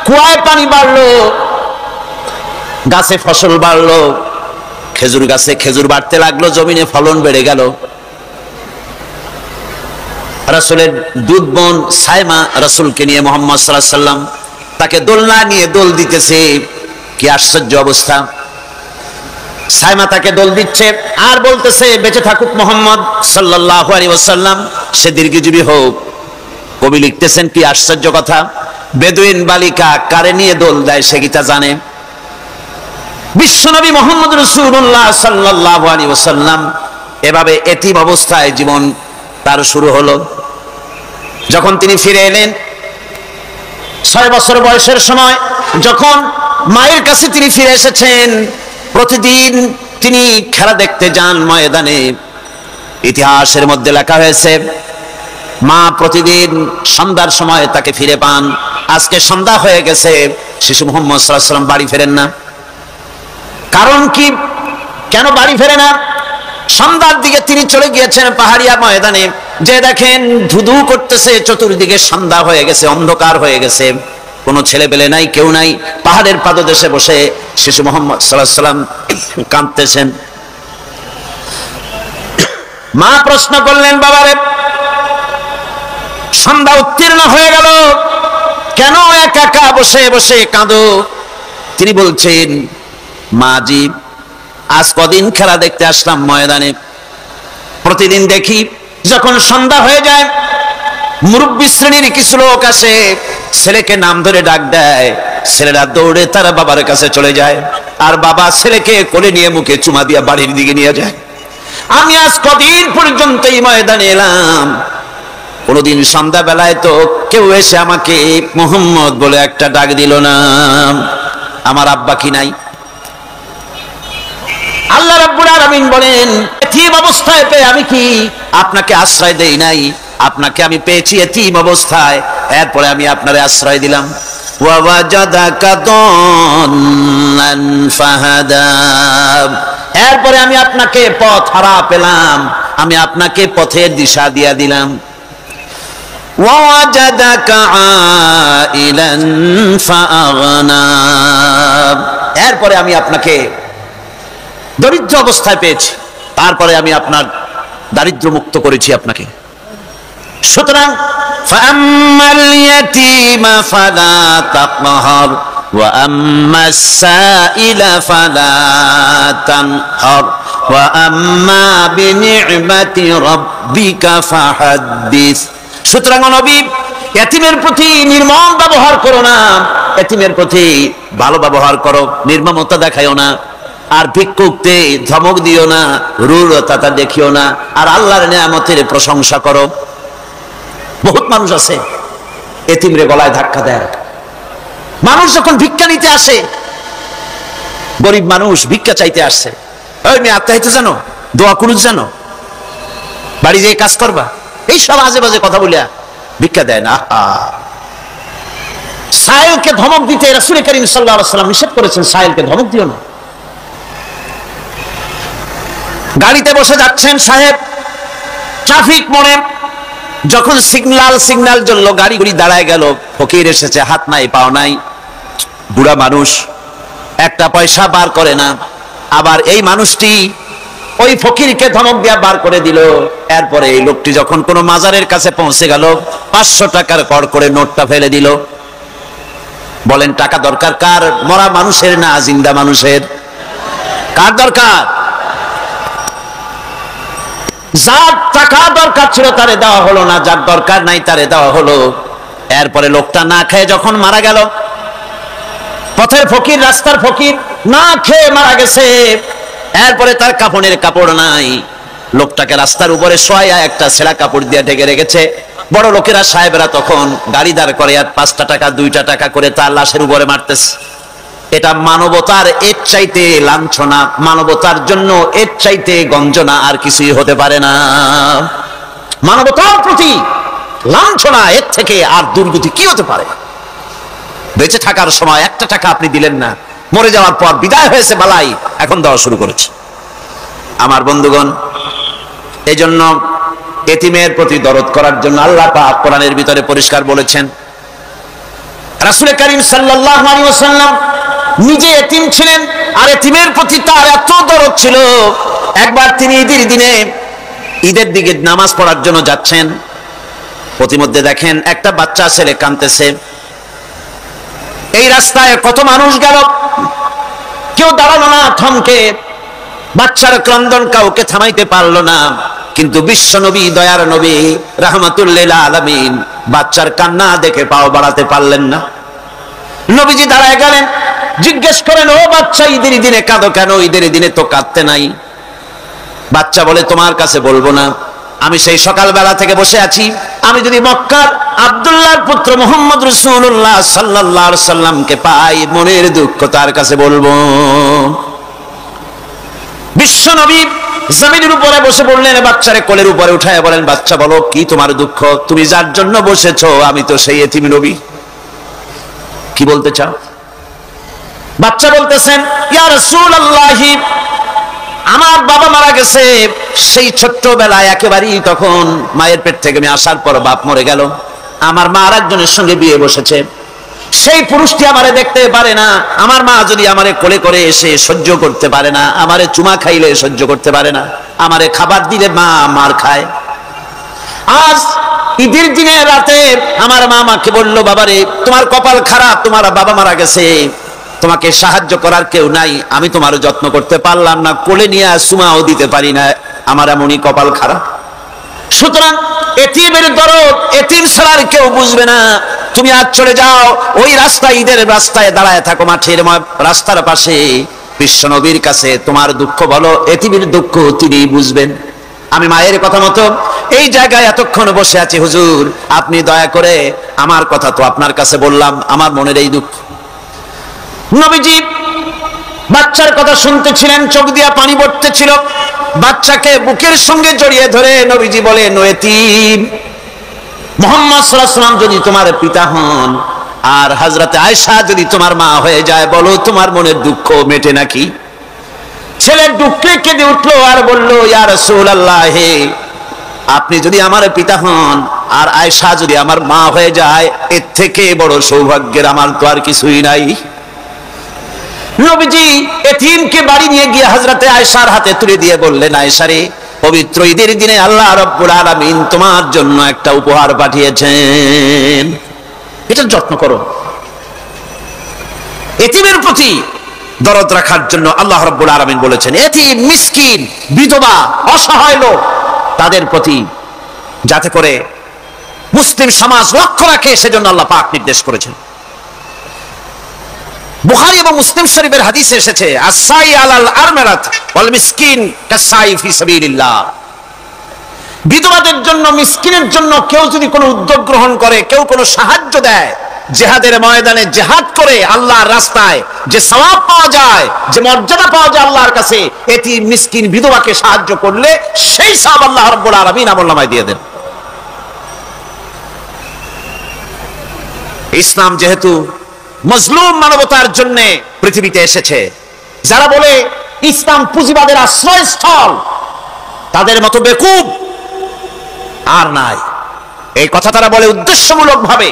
কুয়ায় পানি বাড়লো, গাছে ফসল বাড়লো, খেজুর গাছে খেজুর বাড়তে লাগলো, জমিনে ফলন বেড়ে গেল। রাসূলের দুধ বোন সাইমা রাসূলকে নিয়ে মুহাম্মদ সাল্লাল্লাহু আলাইহি ওয়াসাল্লাম তাকে দোলনা নিয়ে দোল দিতেছে। কি আশ্চর্য অবস্থা! সাইমা তাকে দোল দিচ্ছে আর বলতেছে, বেঁচে থাকুক মুহাম্মদ সাল্লাল্লাহু আলাইহি ওয়াসাল্লাম, সে দীর্ঘজীবী হোক। কবি লিখতেছেন, কি আশ্চর্য কথা, বেদুইন বালিকা কারে নিয়ে দোল দেয় সে কি তা জানে? বিশ্বনবী মুহাম্মদ রাসূলুল্লাহ সাল্লাল্লাহু আলাইহি ওয়াসাল্লাম এভাবে এতিম অবস্থায় জীবন তার শুরু হলো। যখন তিনি ফিরে এলেন 6 বছর বয়সের সময়, যখন মায়ের কাছে তিনি ফিরে এসেছেন, প্রতিদিন তিনি খেলা দেখতে যান ময়দানে। ইতিহাসের মধ্যে লেখা হয়েছে, মা প্রতিদিন সন্ধ্যার সময় তাকে ফিরে পান। আজকে সন্ধ্যা হয়ে গেছে, শিশু মুহাম্মদ সাল্লাল্লাহু আলাইহি ওয়াসাল্লাম বাড়ি ফেরেন না। কারণ কি, কেন বাড়ি ফেরে না? সন্ধ্যার দিকে তিনি চলে গিয়েছেন পাহাড়িয়া ময়দানে, যে দেখেন ধুধু করতেছে, চতুর্দিকে সন্ধ্যা হয়ে গেছে, অন্ধকার হয়ে গেছে, কোনো ছেলে পেলে নাই, কেউ নাই। পাহাড়ের পাদদেশে বসে শিশু মুহাম্মদ সাল্লাল্লাহু আলাইহি ওয়াসাল্লাম কাঁদতেছেন। মা প্রশ্ন করলেন, বাবারে সন্ধ্যা উত্তীর্ণ হয়ে গেল, কেন একা একা বসে বসে কাঁদো? তিনি বলছেন, মাজি আজ কদিন খেলা দেখতে আসলাম ময়দানে, প্রতিদিন দেখি যখন সন্ধ্যা হয়ে যায় মুরব্বী শ্রেণীর কিছু লোক আসে, ছেলেকে নাম ধরে ডাক দেয়, ছেলেরা দৌড়ে তার বাবার কাছে চলে যায়, আর বাবা ছেলেকে কোলে নিয়ে মুখে চুমা দিয়ে বাড়ির দিকে নিয়ে যায়। আমি আজ কদিন পর্যন্ত এই ময়দানে এলাম, কোনদিন সন্ধ্যা বেলায় তো কেউ এসে আমাকে মুহাম্মদ বলে একটা ডাক দিল না। আমার আব্বা কি নাই? আল্লাহ রাব্বুল আলামিন বলেন, এতিম অবস্থায় পেয়ে আমি কি আপনাকে আশ্রয় দেই নাই? আপনাকে আমি পেয়েছি এতিম অবস্থায়, এরপরে আমি আপনারে আশ্রয় দিলাম। ওয়া ওয়াজাদাকা দাল্লান ফাহাদা, এরপরে আমি আপনাকে পথ হারা পেলাম, আমি আপনাকে পথের দিশা দিয়া দিলাম। ওয়া ওয়াজাদাকা আইলান ফাআগনা, এরপরে আমি আপনাকে দরিদ্র অবস্থায় পেয়েছি, তারপরে আমি আপনার দারিদ্র মুক্ত করেছি আপনাকে। সুতরাং ফাআম্মাল ইয়াতীমা ফালা তাকহার, ওয়া আম্মাস সাইলা ফালা তানহার ওয়া আম্মা বিনি'মাতি রাব্বিকা ফাহাদ্দিস। সুতরাং নবী, এতিমের প্রতি নির্মম ব্যবহার করো না, এতিমের প্রতি ভালো ব্যবহার করো, নির্মমতা দেখাইও না, আর ভিক্ষুককে ধমক দিও না, রূঢ়তা দেখিও না, আর আল্লাহর নিয়ামতের প্রশংসা করো। বহুত মানুষ আছে এতিমরে গলায় ধাক্কা দেয়। মানুষ যখন ভিক্ষা নিতে আসে, গরিব মানুষ ভিক্ষা চাইতে আসছে, ওই মেয়ে আত্মাহিত জানো, দোয়া কুনুত জানো, বাড়ি যেয়ে কাজ করবা, এই সব আজে বাজে কথা বলিয়া ভিক্ষা দেয় না। সাইলকে ধমক দিতে রাসূল করিম সাল্লাল্লাহু আলাইহি ওয়াসাল্লাম নিষেধ করেছেন, সাইলকে ধমক দিও না। গাড়িতে বসে যাচ্ছেন সাহেব, ট্রাফিক মোড়ে যখন সিগন্যাল জ্বললো, গাড়িগুলি দাঁড়ায় গেল, ফকির এসেছে, হাত নাই পাও নাই, বুড়া মানুষ, একটা পয়সা বার করে না। আবার এই মানুষটি ওই ফকিরকে ধমক দিয়া বার করে দিল। এরপরে এই লোকটি যখন কোন মাজারের কাছে পৌঁছে গেল, 500 টাকার কড় করে নোটটা ফেলে দিল। বলেন টাকা দরকার কার? মরা মানুষের না জিন্দা মানুষের? কার দরকার? যার টাকা দরকার ছিল তারে দেওয়া হলো না, যার দরকার নাই তারে দেওয়া হলো। এরপরে লোকটা না খেয়ে যখন মারা গেল, পথের ফকির, রাস্তার ফকির, না খেয়ে মারা গেছে। এরপরে তার কাফনের কাপড় নাই, লোকটাকে রাস্তার উপরে শোয়া একটা ছেঁড়া কাপড় দিয়ে ঢেকে রেখেছে। বড় লোকেরা, সাহেবরা তখন গাড়ি দাঁড় করে আর 5টা টাকা 2টা টাকা করে তার লাশের উপরে মারতেছে। এটা মানবতার এর চাইতে লাঞ্ছনা, মানবতার জন্য এর চাইতে গঞ্জনা আর কিছুই হতে পারে না। মানবতার প্রতি লাঞ্ছনা, এর থেকে আর দুর্গতি কি হতে পারে? বেঁচে থাকার সময় 1টা টাকা আপনি দিলেন না, মরে যাওয়ার পর বিদায় হয়েছে বালাই, এখন দেওয়া শুরু করেছে। আমার বন্ধুগণ, এই জন্য এতিমের প্রতি দরদ করার জন্য আল্লাহ পাক কোরআনের ভিতরে পরিষ্কার বলেছেন। রাসূল করিম সাল্লাল্লাহু আলাইহি ওয়াসাল্লাম নিজে এতিম ছিলেন, আর এতিমের প্রতি তার এত দরদ ছিল। একবার তিনি ঈদের দিকে নামাজ পড়ার জন্য যাচ্ছেন, প্রতিমধ্যে দেখেন একটা বাচ্চা ছেলে কাঁদতেছে। এই রাস্তায় কত মানুষ গেল, কেউ দাঁড়ালো না থমকে, বাচ্চার ক্রন্দন কাউকে থামাইতে পারলো না। কিন্তু বিশ্ব নবী, দয়ার নবী, রাহমাতুল লিল আলামিন বাচ্চার কান্না দেখে পাও বাড়াতে পারলেন না। নবীজি দাঁড়ায় গেলেন, জিজ্ঞেস করেন, ও বাচ্চা, ঈদের দিনে কাঁদো কেন? ঈদের দিনে তো কাঁদতে নাই। বাচ্চা বলে, তোমার কাছে বলবো না, আমি সেই সকালবেলা থেকে বসে আছি, আমি যদি মক্কার আব্দুল্লাহর পুত্র মুহাম্মদ রাসূলুল্লাহ সাল্লাল্লাহু আলাইহি সাল্লামকে পাই, মনের দুঃখ তার কাছে বলবো। বিশ্ব নবী জমিনের উপরে বসে পড়লেন, বাচ্চারে কোলের উপরে উঠায় বলেন, বাচ্চা বলো কি তোমার দুঃখ? তুমি যার জন্য বসেছো আমি তো সেই এতিম নবী, কি বলতে চাও? বাচ্চা বলতেছেন, ইয়া রাসূলুল্লাহ, আমার বাবা মারা গেছে সেই ছোট্টবেলায়, একেবারেই তখন মায়ের পেট থেকে আমি আসার পর বাপ মরে গেল, আমার মা আর একজনের সঙ্গে বিয়ে বসেছে, সেই পুরুষটি আমারে দেখতে পারে না, আমার মা যদি আমারে কোলে করে এসে সহ্য করতে পারে না, আমারে চুমা খাইলে সহ্য করতে পারে না, আমারে খাবার দিলে মা মার খায়। আজ ঈদের দিনে রাতে আমার মা আমাকে বলল, বাবারে তোমার কপাল খারাপ, তোমার বাবা মারা গেছে, তোমাকে সাহায্য করার কেউ নাই, আমি তোমার যত্ন করতে পারলাম না, কোলে নিয়ে চুমাও দিতে পারি না, আমার এমনই কপাল খারাপ। সুতরাং এতিমের দরদ এতিম ছাড়া আর কেউ বুঝবে না। তুমি আজ চলে যাও, ওই রাস্তায়, ঈদের রাস্তায় দাঁড়ায় থাকো, মাঠের রাস্তার পাশে, বিশ্ব নবীর কাছে তোমার দুঃখ বলো, এতিমের দুঃখ তিনি বুঝবেন। আমি মায়ের কথা মতো এই জায়গায় এতক্ষণ বসে আছি, হুজুর আপনি দয়া করে, আমার কথা তো আপনার কাছে বললাম, আমার মনের এই দুঃখ। নবীজি বাচ্চার কথা শুনতেছিলেন, চোখ দিয়া পানি পড়তেছিল, বাচ্চাকে বুকের সঙ্গে জড়িয়ে ধরে নবীজি বলেন, ও এতিম, মুহাম্মদ সাল্লাল্লাহু আলাইহি ওয়াসাল্লাম যদি তোমার পিতা হন আর হযরতে আয়েশা যদি তোমার মা হয়ে যায়, বলো তোমার মনের দুঃখ মেটে নাকি? ছেলে দুঃখে কেঁদে উঠলো আর বলল, ইয়া রাসূলুল্লাহ, আপনি যদি আমার পিতা হন আর আয়েশা যদি আমার মা হয়ে যায়, এর থেকে বড় সৌভাগ্যের আমার তো আর কিছুই নাই। নবীজি এতিমকে বাড়ি নিয়ে গিয়ে হযরতে আয়েশার হাতে তুলে দিয়ে বললেন, আয়েশা রে, পবিত্র ঈদের দিনে আল্লাহ রাব্বুল আলামিন তোমার জন্য একটা উপহার পাঠিয়েছেন, এটা যত্ন করো। এতিমের প্রতি দরদ রাখার জন্য আল্লাহ রাব্বুল আলামিন বলেছেন, এতিম, মিসকিন, বিধবা, অসহায় লোক, তাদের প্রতি যাতে করে মুসলিম সমাজ লক্ষ্য রাখে, সেজন্য আল্লাহ পাক নির্দেশ করেছেন। বুখারী এবং মুসলিম শরীফের হাদিসে এসেছে, আস-সাই আলাল আরমারাত ওয়াল মিসকিন কাস-সাই ফি সাবিলিল্লাহ। বিধবাদের জন্য, মিসকিনের জন্য কেউ যদি কোনো উদ্যোগ গ্রহণ করে, কেউ কোনো সাহায্য দেয়, জিহাদের ময়দানে জিহাদ করে আল্লাহর রাস্তায় যে সওয়াব পাওয়া যায়, যে মর্যাদা পাওয়া যায় আল্লাহর কাছে, এটি মিসকিন বিধবাকে সাহায্য করলে সেই সওয়াব আল্লাহ রাব্বুল আলামিন আমলনামায় দিয়ে দেন। ইসলাম যেহেতু মজলুম মানবতার জন্য পৃথিবীতে এসেছে, যারা বলে ইসলাম পুঁজিবাদের আশ্রয়স্থল, তাদের মতো বেকুব আর নাই। এই কথা তারা বলে উদ্দেশ্যমূলক ভাবে,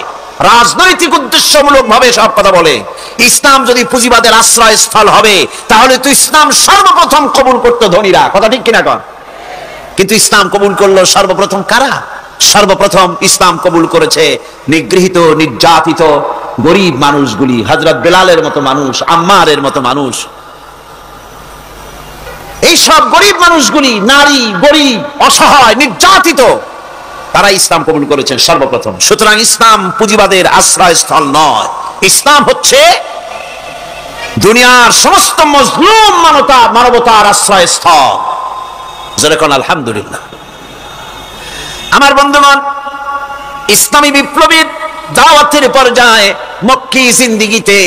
রাজনৈতিক উদ্দেশ্যমূলক ভাবে সব কথা বলে। ইসলাম যদি পুঁজিবাদের আশ্রয়স্থল হবে, তাহলে তো ইসলাম সর্বপ্রথম কবুল করতো ধনীরা, কথা ঠিক কিনা কন? কিন্তু ইসলাম কবুল করলো সর্বপ্রথম কারা? সর্বপ্রথম ইসলাম কবুল করেছে নিগৃহীত, নির্যাতিত গরিব মানুষগুলি, হযরত বেলালের মতো মানুষ, আম্মারের মতো মানুষ। এই সব গরিব মানুষগুলি, নারী, গরিব, অসহায়, নির্যাতিত, তারা ইসলাম কবুল করেছেন সর্বপ্রথম। সুতরাং ইসলাম পুঁজিবাদের আশ্রয়স্থল নয়, ইসলাম হচ্ছে দুনিয়ার সমস্ত মজলুম মানবতার আশ্রয়স্থল। যেরকম আলহামদুলিল্লাহ। আমার বন্ধুগণ, ইসলামী বিপ্লবীর দাওয়াতের পর্যায়ে মক্কি জিন্দেগিতে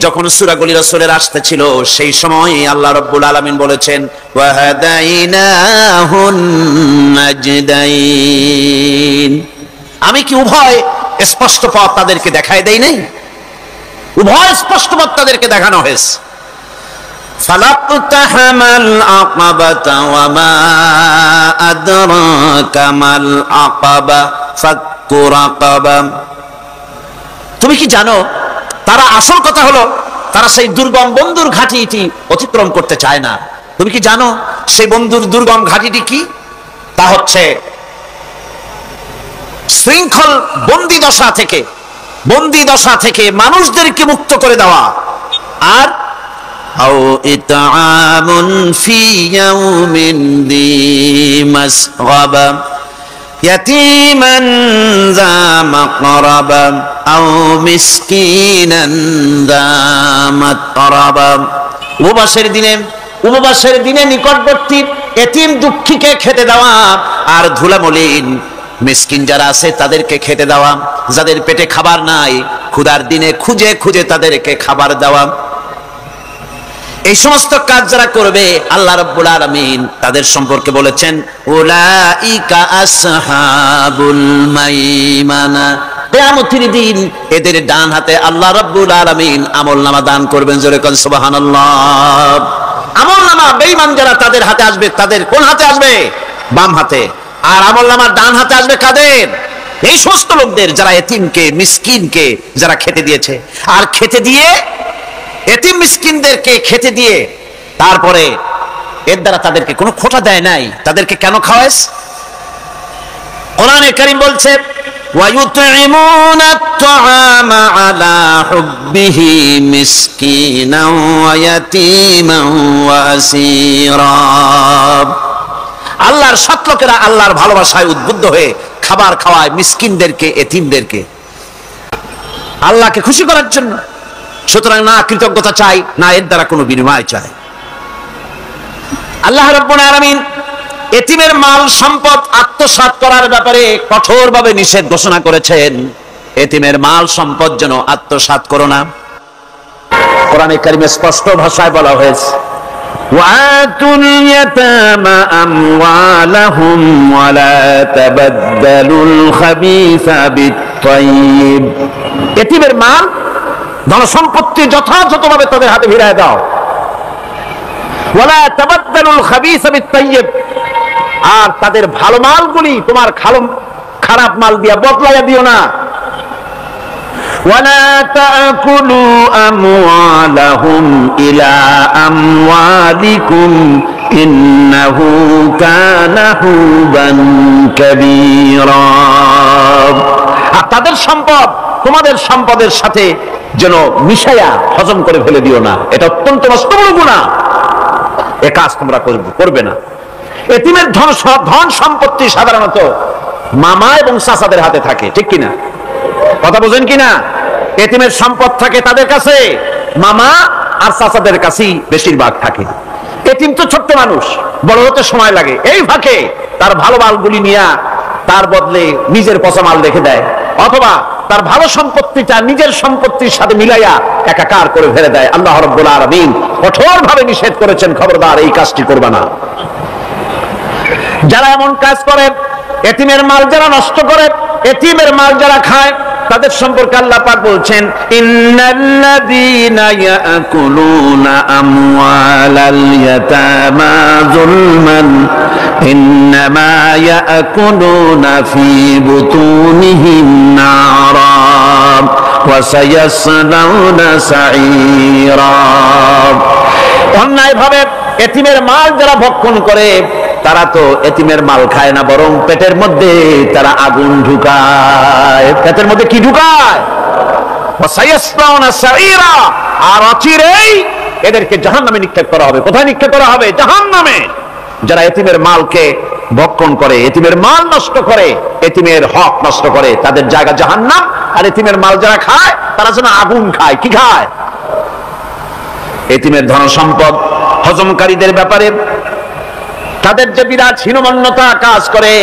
যখন সূরাগুলি রাসূলের আসতেছিল, সেই সময় আল্লাহ রাব্বুল আলামিন বলেছেন, ওয়া হাদাইনাহুন নাজদাইন। আমি কি উভয় স্পষ্ট পথ তাদেরকে দেখায় দেই নাই? উভয় স্পষ্ট পথ তাদেরকে দেখানো হয়েছে। ফালাকতাহামাল আকাবাতা ওয়া মা আদরাকা মাল আকাবা ফাক্কু রাকাবা। তুমি কি জানো, তারা আসল কথা হলো তারা সেই দুর্গম বন্ধুর ঘাঁটিটি অতিক্রম করতে চায় না। তুমি কি জানো সেই বন্ধুর দুর্গম ঘাঁটিটি কি? তা হচ্ছে শৃঙ্খল বন্দি দশা থেকে মানুষদেরকে মুক্ত করে দেওয়া, আর আও ইতআমুন ফি ইয়াউমিন যী মাসগাবা ইয়াতীমান যা মাকরাবা আও মিসকিনান যা মাতরাবা। উপবাসের দিনে নিকটবর্তী এতিম দুঃখীকে খেতে দেওয়া, আর ধুলামলিন মিসকিন যারা আছে তাদেরকে খেতে দেওয়া, যাদের পেটে খাবার নাই ক্ষুধার দিনে খুঁজে খুঁজে তাদেরকে খাবার দেওয়া। এই সমস্ত কাজ যারা করবে, আল্লাহ রাব্বুল আলামিন তাদের সম্পর্কে বলেছেন, উলাইকা আসহাবুল মাইমানা। কিয়ামতের দিন এদের ডান হাতে আল্লাহ রাব্বুল আলামিন আমলনামা দান করবেন। জোরে কোন সুবহানাল্লাহ। আমলনামা বেঈমান যারা তাদের হাতে আসবে, তাদের কোন হাতে আসবে? বাম হাতে। আর আমলনামা ডান হাতে আসবে কাদের? এই সমস্ত লোকদের যারা এতিমকে, মিসকিনকে যারা খেতে দিয়েছে, আর খেতে দিয়ে এতিম মিসকিনদেরকে খেতে দিয়ে তারপরে এর দ্বারা তাদেরকে কোনো খোঁটা দেয় নাই। তাদেরকে কেন খাওয়াস? কোরআনে কারীম বলছে, وَيُطْعِمُونَ الطَّعَامَ عَلَى حُبِّهِ مِسْكِينًا وَيَتِيمًا وَأَسِيرًا। আল্লাহর সৎ লোকেরা আল্লাহর ভালোবাসায় উদ্বুদ্ধ হয়ে খাবার খাওয়ায় মিসকিনদেরকে, এতিমদেরকে, আল্লাহকে খুশি করার জন্য। সুতরাং না কৃতজ্ঞতা চাই, না এর দ্বারা কোনো বিনিময় চাই। আল্লাহ রাব্বুল আলামিন এতিমের মাল সম্পদ আত্মসাৎ করার ব্যাপারে কঠোরভাবে নিষেধ ঘোষণা করেছেন। এতিমের মাল সম্পদ যেন আত্মসাৎ করো না। কোরআনে কারিমে স্পষ্ট ভাষায় বলা হয়েছে, ওয়াতুল ইয়াতামা আমওয়ালাহুম ওয়া লা তাবাদদালুল খাবিসা বিত-তাইয়্যিব। এতিমের মাল, ধন সম্পত্তি যথাযথভাবে তাদের হাতে ফিরিয়ে দাও। ওয়া লা তাবাদদালুল খাবিসা বিত-তাইয়্যিব। আর তাদের ভালো মালগুলি তোমার খারাপ মাল দিয়া বদলাইয়া দিও না। ওয়ালা তাকুলু আমওয়ালাহুম ইলা আমওয়ালিকুম ইন্নাহু কানা হুবান কাবীরা। আর তাদের সম্পদ তোমাদের সম্পদের সাথে যেন মিশাইয়া হজম করে ফেলে দিও না, এটা অত্যন্ত মস্ত বড় গুনাহ। এ কাজ তোমরা করবে না। এতিমের ধন সম্পত্তি সাধারণত মামা এবং চাচাদের হাতে থাকে, ঠিক কিনা? কথা বোঝেন কিনা? এতিমের সম্পদ থাকে তাদের কাছে, মামা আর চাচাদের কাছেই বেশিরভাগ থাকে। এতিম তো ছোট্ট মানুষ, বড় হতে সময় লাগে। এই ফাঁকে তার ভালো মালগুলি নিয়ে তার বদলে নিজের পচা মাল রেখে দেয়, অথবা তার ভালো সম্পত্তিটা নিজের সম্পত্তির সাথে মিলাইয়া একাকার করে ফেলে দেয়। আল্লাহ রাব্বুল আলামিন কঠোরভাবে নিষেধ করেছেন, খবরদার এই কাজটি করবে না। যারা এমন কাজ করে, এতিমের মাল যারা নষ্ট করে, এতিমের মাল যারা খায়, তাদের সম্পর্কে আল্লাহ পাক বলছেন, ইন্নাল্লাযীনা ইয়াকুলুনা আমওয়ালাল ইয়াতামা যুলমান ইন্নামা ইয়াকুলুনা ফি বুতুনিহিম নারা ওয়া সায়াসলাউনা সাঈরা। অন্যায়ভাবে এতিমের মাল যারা ভক্ষণ করে, তারা তো এতিমের মাল খায় না, বরং পেটের মধ্যে তারা আগুন ঢুকায়। পেটের মধ্যে কি ঢুকায়? আর অচিরেই এদেরকে জাহান্নামে নিক্ষেপ করা হবে। কোথায় নিক্ষেপ করা হবে? জাহান্নামে। যারা এতিমের মালকে ভক্ষণ করে, এতিমের মাল নষ্ট করে, এতিমের হক নষ্ট করে, তাদের জায়গা জাহান্নাম। আর এতিমের মাল যারা খায়, তারা যেন আগুন খায়। কি খায়? এতিমের ধন সম্পদ হজমকারীদের ব্যাপারে তাদের যে বিরাট হীনমন্যতা কাজ করে,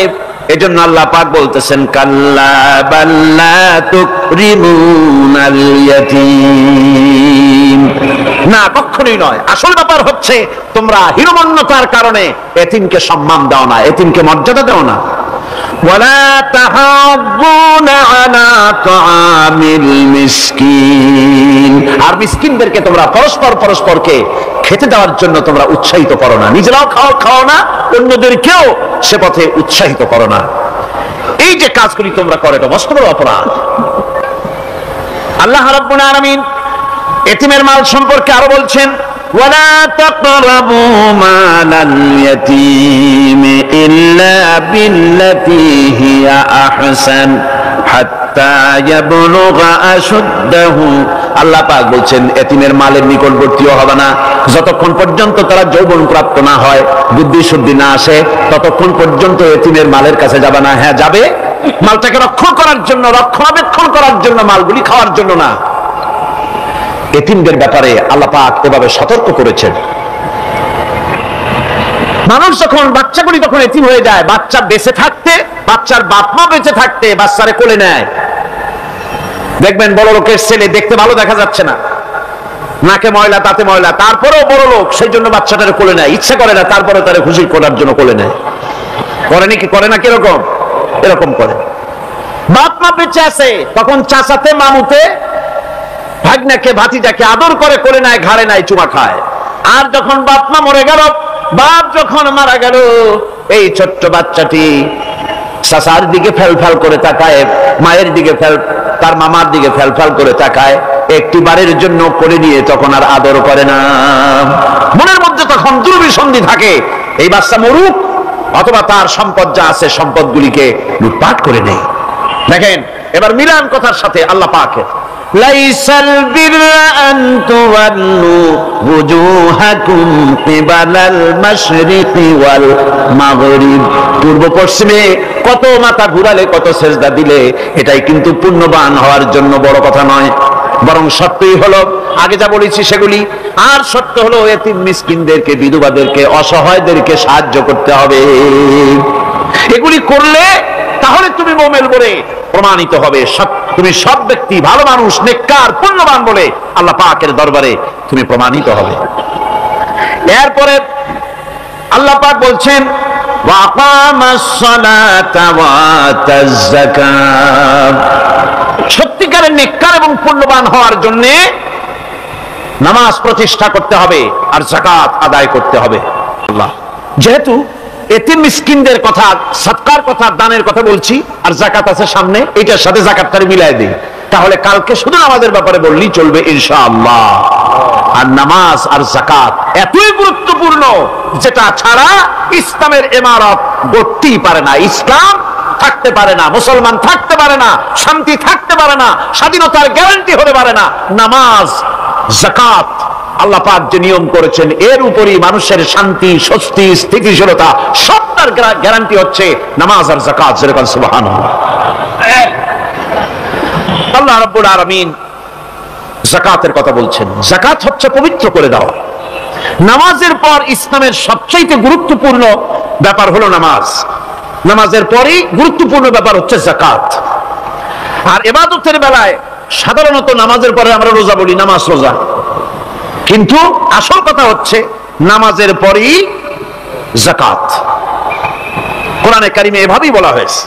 এজন্য আল্লাহ পাক বলতেছেন, কাল্লা বাল্লা তুকরিমুনাল ইয়াতীম। না, কখনোই নয়। আসল ব্যাপার হচ্ছে তোমরা হীনমন্যতার কারণে এতিমকে সম্মান দাও না, এতিমকে মর্যাদা দাও না। ওয়ালা তাহাব্বুনা আলা তাআমিল মিসকিন। আর মিসকিনদেরকে তোমরা পরস্পরকে খেতে দেওয়ার জন্য তোমরা উৎসাহিত করো না। নিজেরাও খাও না, অন্যদেরকেও সে পথে উৎসাহিত করো না। এই যে কাজগুলি তোমরা করো, এটা মস্ত বড় অপরাধ। আল্লাহ রাব্বুল আলামিন এতিমের মাল সম্পর্কে আরো বলছেন, ওয়ালা তাকরাবু মালাল ইয়াতীমি ইল্লা বিল্লাতী হিয়া আহসান হাত্তা ইয়াবলুগা আশুদ্দাহু। আল্লাহ পাক বলছেন, এতিমের মালের নিকটবর্তীও হবে না যতক্ষণ পর্যন্ত তারা যৌবন প্রাপ্ত না হয়, বুদ্ধি শুদ্ধি না আসে, ততক্ষণ পর্যন্ত এতিমের মালের কাছে যাবে না। হ্যাঁ, যাবে মালটাকে রক্ষণ করার জন্য, রক্ষণাবেক্ষণ করার জন্য, মালগুলি খাওয়ার জন্য না। এতিমদের ব্যাপারে আল্লাহ পাক এভাবে সতর্ক করেছেন। মানুষ যখন, বাচ্চাগুলি যখন এতিম হয়ে যায়, বাচ্চা বেঁচে থাকতে, বাচ্চার বাপ মা বেঁচে থাকতে বাচ্চারে কোলে নেয়। দেখবেন বড় লোকের ছেলে দেখতে ভালো দেখা যাচ্ছে না, নাকে ময়লা তাতে ময়লা, তারপরেও বড় লোক, সেই জন্য বাচ্চাটারে কোলে নেয়। ইচ্ছা করে না, তারপরে তারে খুশি করার জন্য কোলে নেয়। করেনি কি করে না? কিরকম? এরকম করে। বাপ মা বেঁচে আছে, তখন চাচাতে মামুতে ভাগ্নাকে ভাতিজাকে আদর করে কোলে নেয়, ঘাড়ে নেয়, চুমা খায়। আর যখন বাপ মা মরে গেল, বাপ যখন মারা গেল, এই ছোট্ট বাচ্চাটি চাচার দিকে ফেলফেল করে তাকায়, মায়ের দিকে তার মামার দিকে ফেলফেল করে তাকায়, একটি বারের জন্য কোলে নিয়ে তখন আর আদর করে না। মনের মধ্যে তখন দুর্বিসন্ধি থাকে, এই বাচ্চা মরুক অথবা তার সম্পদ যা আছে সম্পদগুলিকে লুটপাট করে নেয়। দেখেন এবার মিলান কথার সাথে আল্লাহ পাকের, লাইসাল বিররা আন তুওয়াল্লু ওয়ুজুহাকুম কিবালাল মাশরিকি ওয়াল মাগরিব। পূর্ব পশ্চিমে কত মাথা ঘুরালে, কত সেজদা দিলে, এটাই কিন্তু পুণ্যবান হওয়ার জন্য বড় কথা নয়। বরং সত্যই হলো আগে যা বলেছি সেগুলি, আর সত্য হলো এতিম মিসকিনদেরকে, বিধবাদেরকে, অসহায়দেরকে সাহায্য করতে হবে। এগুলি করলে তাহলে তুমি মুমিন বলে প্রমাণিত হবে, তুমি সব ব্যক্তি ভালো মানুষ, নেককার, পুণ্যবান বলে আল্লাহ পাকের দরবারে তুমি প্রমাণিত হবে। এরপরে আল্লাহ পাক বলছেন, ওয়াকামাস সালাতা ওয়া আতাজ যাকাত। সত্যিকারের নেককার এবং পুণ্যবান হওয়ার জন্য নামাজ প্রতিষ্ঠা করতে হবে আর যাকাত আদায় করতে হবে। আল্লাহ যেহেতু এতিম মিসকিনদের কথা, সদকার কথা, দানের কথা বলছি, আর যাকাত আছে সামনে, এটার সাথে যাকাতটারে মিলাই দিই, তাহলে কালকে শুধু নামাজের ব্যাপারে বললেই চলবে ইনশাআল্লাহ। আর নামাজ আর যাকাত এতই গুরুত্বপূর্ণ, যেটা ছাড়া ইসলামের ইমারত গড়তেই পারে না। ইসলাম থাকতে পারে না, মুসলমান থাকতে পারে না, শান্তি থাকতে পারে না, স্বাধীনতার গ্যারান্টি হতে পারে না। নামাজ, যাকাত আল্লাহ পাক যে নিয়ম করেছেন এর উপরই মানুষের শান্তি, স্বস্তি, স্থিতিশীলতা সবটার গ্যারান্টি হচ্ছে নামাজ আর যাকাত। যেরকম সুবহানাল্লাহ। আল্লাহ রাব্বুল আলামিন যাকাতের কথা বলছেন। যাকাত হচ্ছে পবিত্র করে দেওয়া। নামাজের পর ইসলামের সবচেয়ে গুরুত্বপূর্ণ ব্যাপার হলো নামাজ। নামাজের পরেই গুরুত্বপূর্ণ ব্যাপার হচ্ছে যাকাত। আর ইবাদতের বেলায় সাধারণত নামাজের পরে আমরা রোজা বলি, নামাজ রোজা, কিন্তু আসল কথা হচ্ছে নামাজের পরেই যাকাত। কোরআনে কারিমে এভাবেই বলা হয়েছে।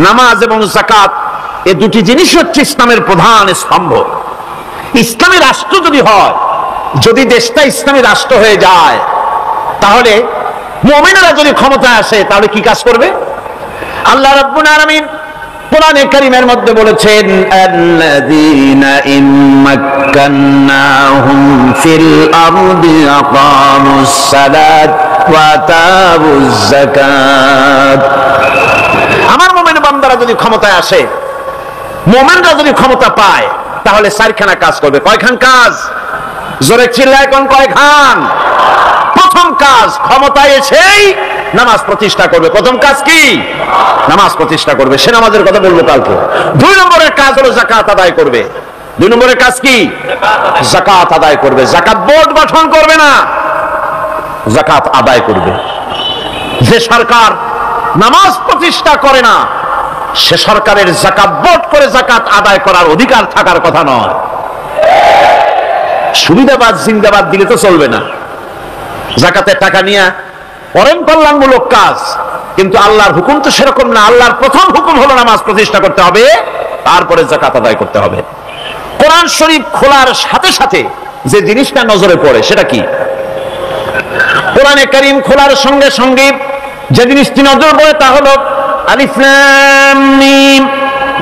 নামাজ এবং যাকাত এই দুটি জিনিস হচ্ছে ইসলামের প্রধান স্তম্ভ। ইসলামী রাষ্ট্র যদি হয়, যদি দেশটা ইসলামী রাষ্ট্র হয়ে যায়, তাহলে মুমিনেরা যদি ক্ষমতায় আসে তাহলে কি কাজ করবে? আল্লাহ রাব্বুল আলামিন কোরআনে কারীমের মধ্যে বলেছেন, আল্লাযীনা ইম্মাক্কান্নাহুম ফিল আরদি আকামুস সালাত ওয়া আতাউজ যাকাত। আমার মুমিন বান্দারা যদি ক্ষমতায় আসে, মুমিনরা যদি ক্ষমতা পায়, তাহলে চারখানা কাজ করবে। কয়খান কাজ? জোরে চিল্লায় কোন কয়খান? প্রথম কাজ, ক্ষমতায় এসেই নামাজ প্রতিষ্ঠা করবে। প্রথম কাজ কি? নামাজ প্রতিষ্ঠা করবে। সে নামাজের কথা বলবো কালকে। 2 নম্বরের কাজ হলো যাকাত আদায় করবে। 2 নম্বরের কাজ কি? যাকাত আদায় করবে। যাকাত বোর্ড গঠন করবে না, যাকাত আদায় করবে। যে সরকার নামাজ প্রতিষ্ঠা করে না, সে সরকারের যাকাত বোর্ড করে যাকাত আদায় করার অধিকার থাকার কথা নয়। সুবিধাবাদ জিন্দাবাদ দিলে তো চলবে না। যাকাতের টাকা নিয়ে পরম কল্যাণমূলক কাজ, কিন্তু আল্লাহর হুকুম তো সেরকম না। আল্লাহর প্রথম হুকুম হলো নামাজ প্রতিষ্ঠা করতে হবে, তারপরে যাকাত আদায় করতে হবে। কোরআন শরীফ খোলার সাথে সাথে যে জিনিসটা নজরে পড়ে সেটা কি? কোরআনে কারীম খোলার সঙ্গে সঙ্গে যে জিনিসটি নজর পড়ে তা হলো আলিফ লাম মিম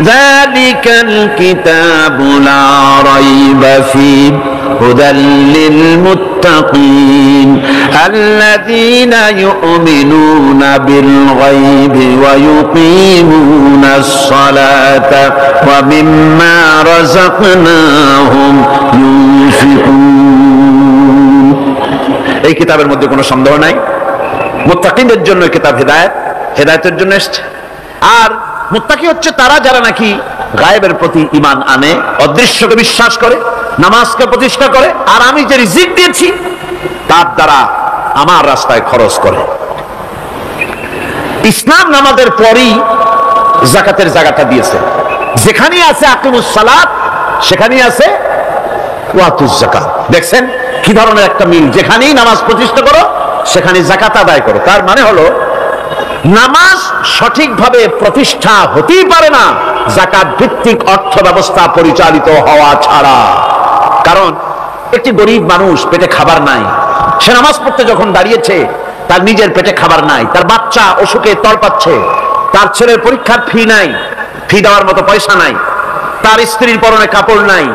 যালিকাল কিতাবু লা রাইবা ফীহি হুদাল লিল মুত্তাকিন আল্লাযীনা ইউমিনুনা বিল গায়বি ওয়া ইউকিমুনাস সালাতা ওয়া মিম্মা রাযাকনাহুম ইউনফিকুন। এই কিতাবের মধ্যে কোনো সন্দেহ নাই, মুত্তাকিনদের জন্য কিতাব হেদায়েত, হেদায়েতের জন্য এসেছে। আর মুত্তাকি হচ্ছে তারা যারা নাকি গায়েবের প্রতি ঈমান আনে, অদৃশ্যকে বিশ্বাস করে, নামাজকে প্রতিষ্ঠা করে, আর আমি যে রিজিক দিয়েছি তার দ্বারা আমার রাস্তায় খরচ করে। ইসলাম নামাজের পরই যাকাতের জায়গাটা দিয়েছে। যেখানেই আছে আকিমুস সালাত, সেখানেই আছে ওয়াতুজ যাকাত। দেখছেন কি ধরনের একটা মিল? যেখানেই নামাজ প্রতিষ্ঠা করো সেখানে যাকাত আদায় করো। তার মানে হলো নামাজ সঠিকভাবে প্রতিষ্ঠা হতেই পারে না যাকাত ভিত্তিক অর্থ ব্যবস্থা পরিচালিত হওয়া ছাড়া। কারণ একটি গরিব মানুষ, পেটে খাবার নাই, সে নামাজ পড়তে যখন দাঁড়িয়েছে তার নিজের পেটে খাবার নাই, তার বাচ্চা অসুখে তড়পাচ্ছে, তার ছেলের পরীক্ষার ফি নাই, ফি দেওয়ার মতো পয়সা নাই, তার স্ত্রীর পরনে কাপড় নাই,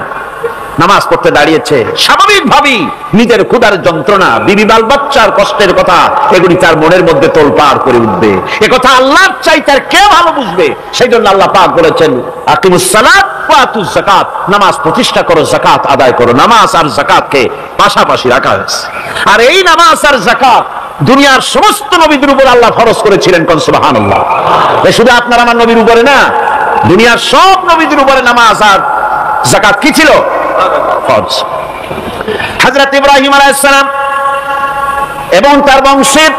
নামাজ পড়তে দাঁড়িয়েছে, স্বাভাবিকভাবেই নিজের ক্ষুধার যন্ত্রণা, বিবি বাল বাচ্চার কষ্টের কথা এগুলি তার মনের মধ্যে তোলপাড় করে উঠবে। একথা আল্লাহর চাইতে আর কে ভালো বুঝবে? সেই জন্য আল্লাহ পাক বলেছেন আকিমুস সালাত ওয়া আতুজ যাকাত, নামাজ প্রতিষ্ঠা করো, যাকাত আদায় করো। নামাজ আর যাকাতকে পাশাপাশি রাখা হয়েছে। আর এই নামাজ আর যাকাত দুনিয়ার সমস্ত নবীদের উপর আল্লাহ ফরজ করেছিলেন। কোন সুবহানাল্লাহ। এ শুধু আপনার আমার নবীর উপরে না, দুনিয়ার সব নবীদের উপরে নামাজ আর যাকাত কি ছিল? ফরজ। হযরত ইব্রাহিম আলাইহিস সালাম এবং তার বংশের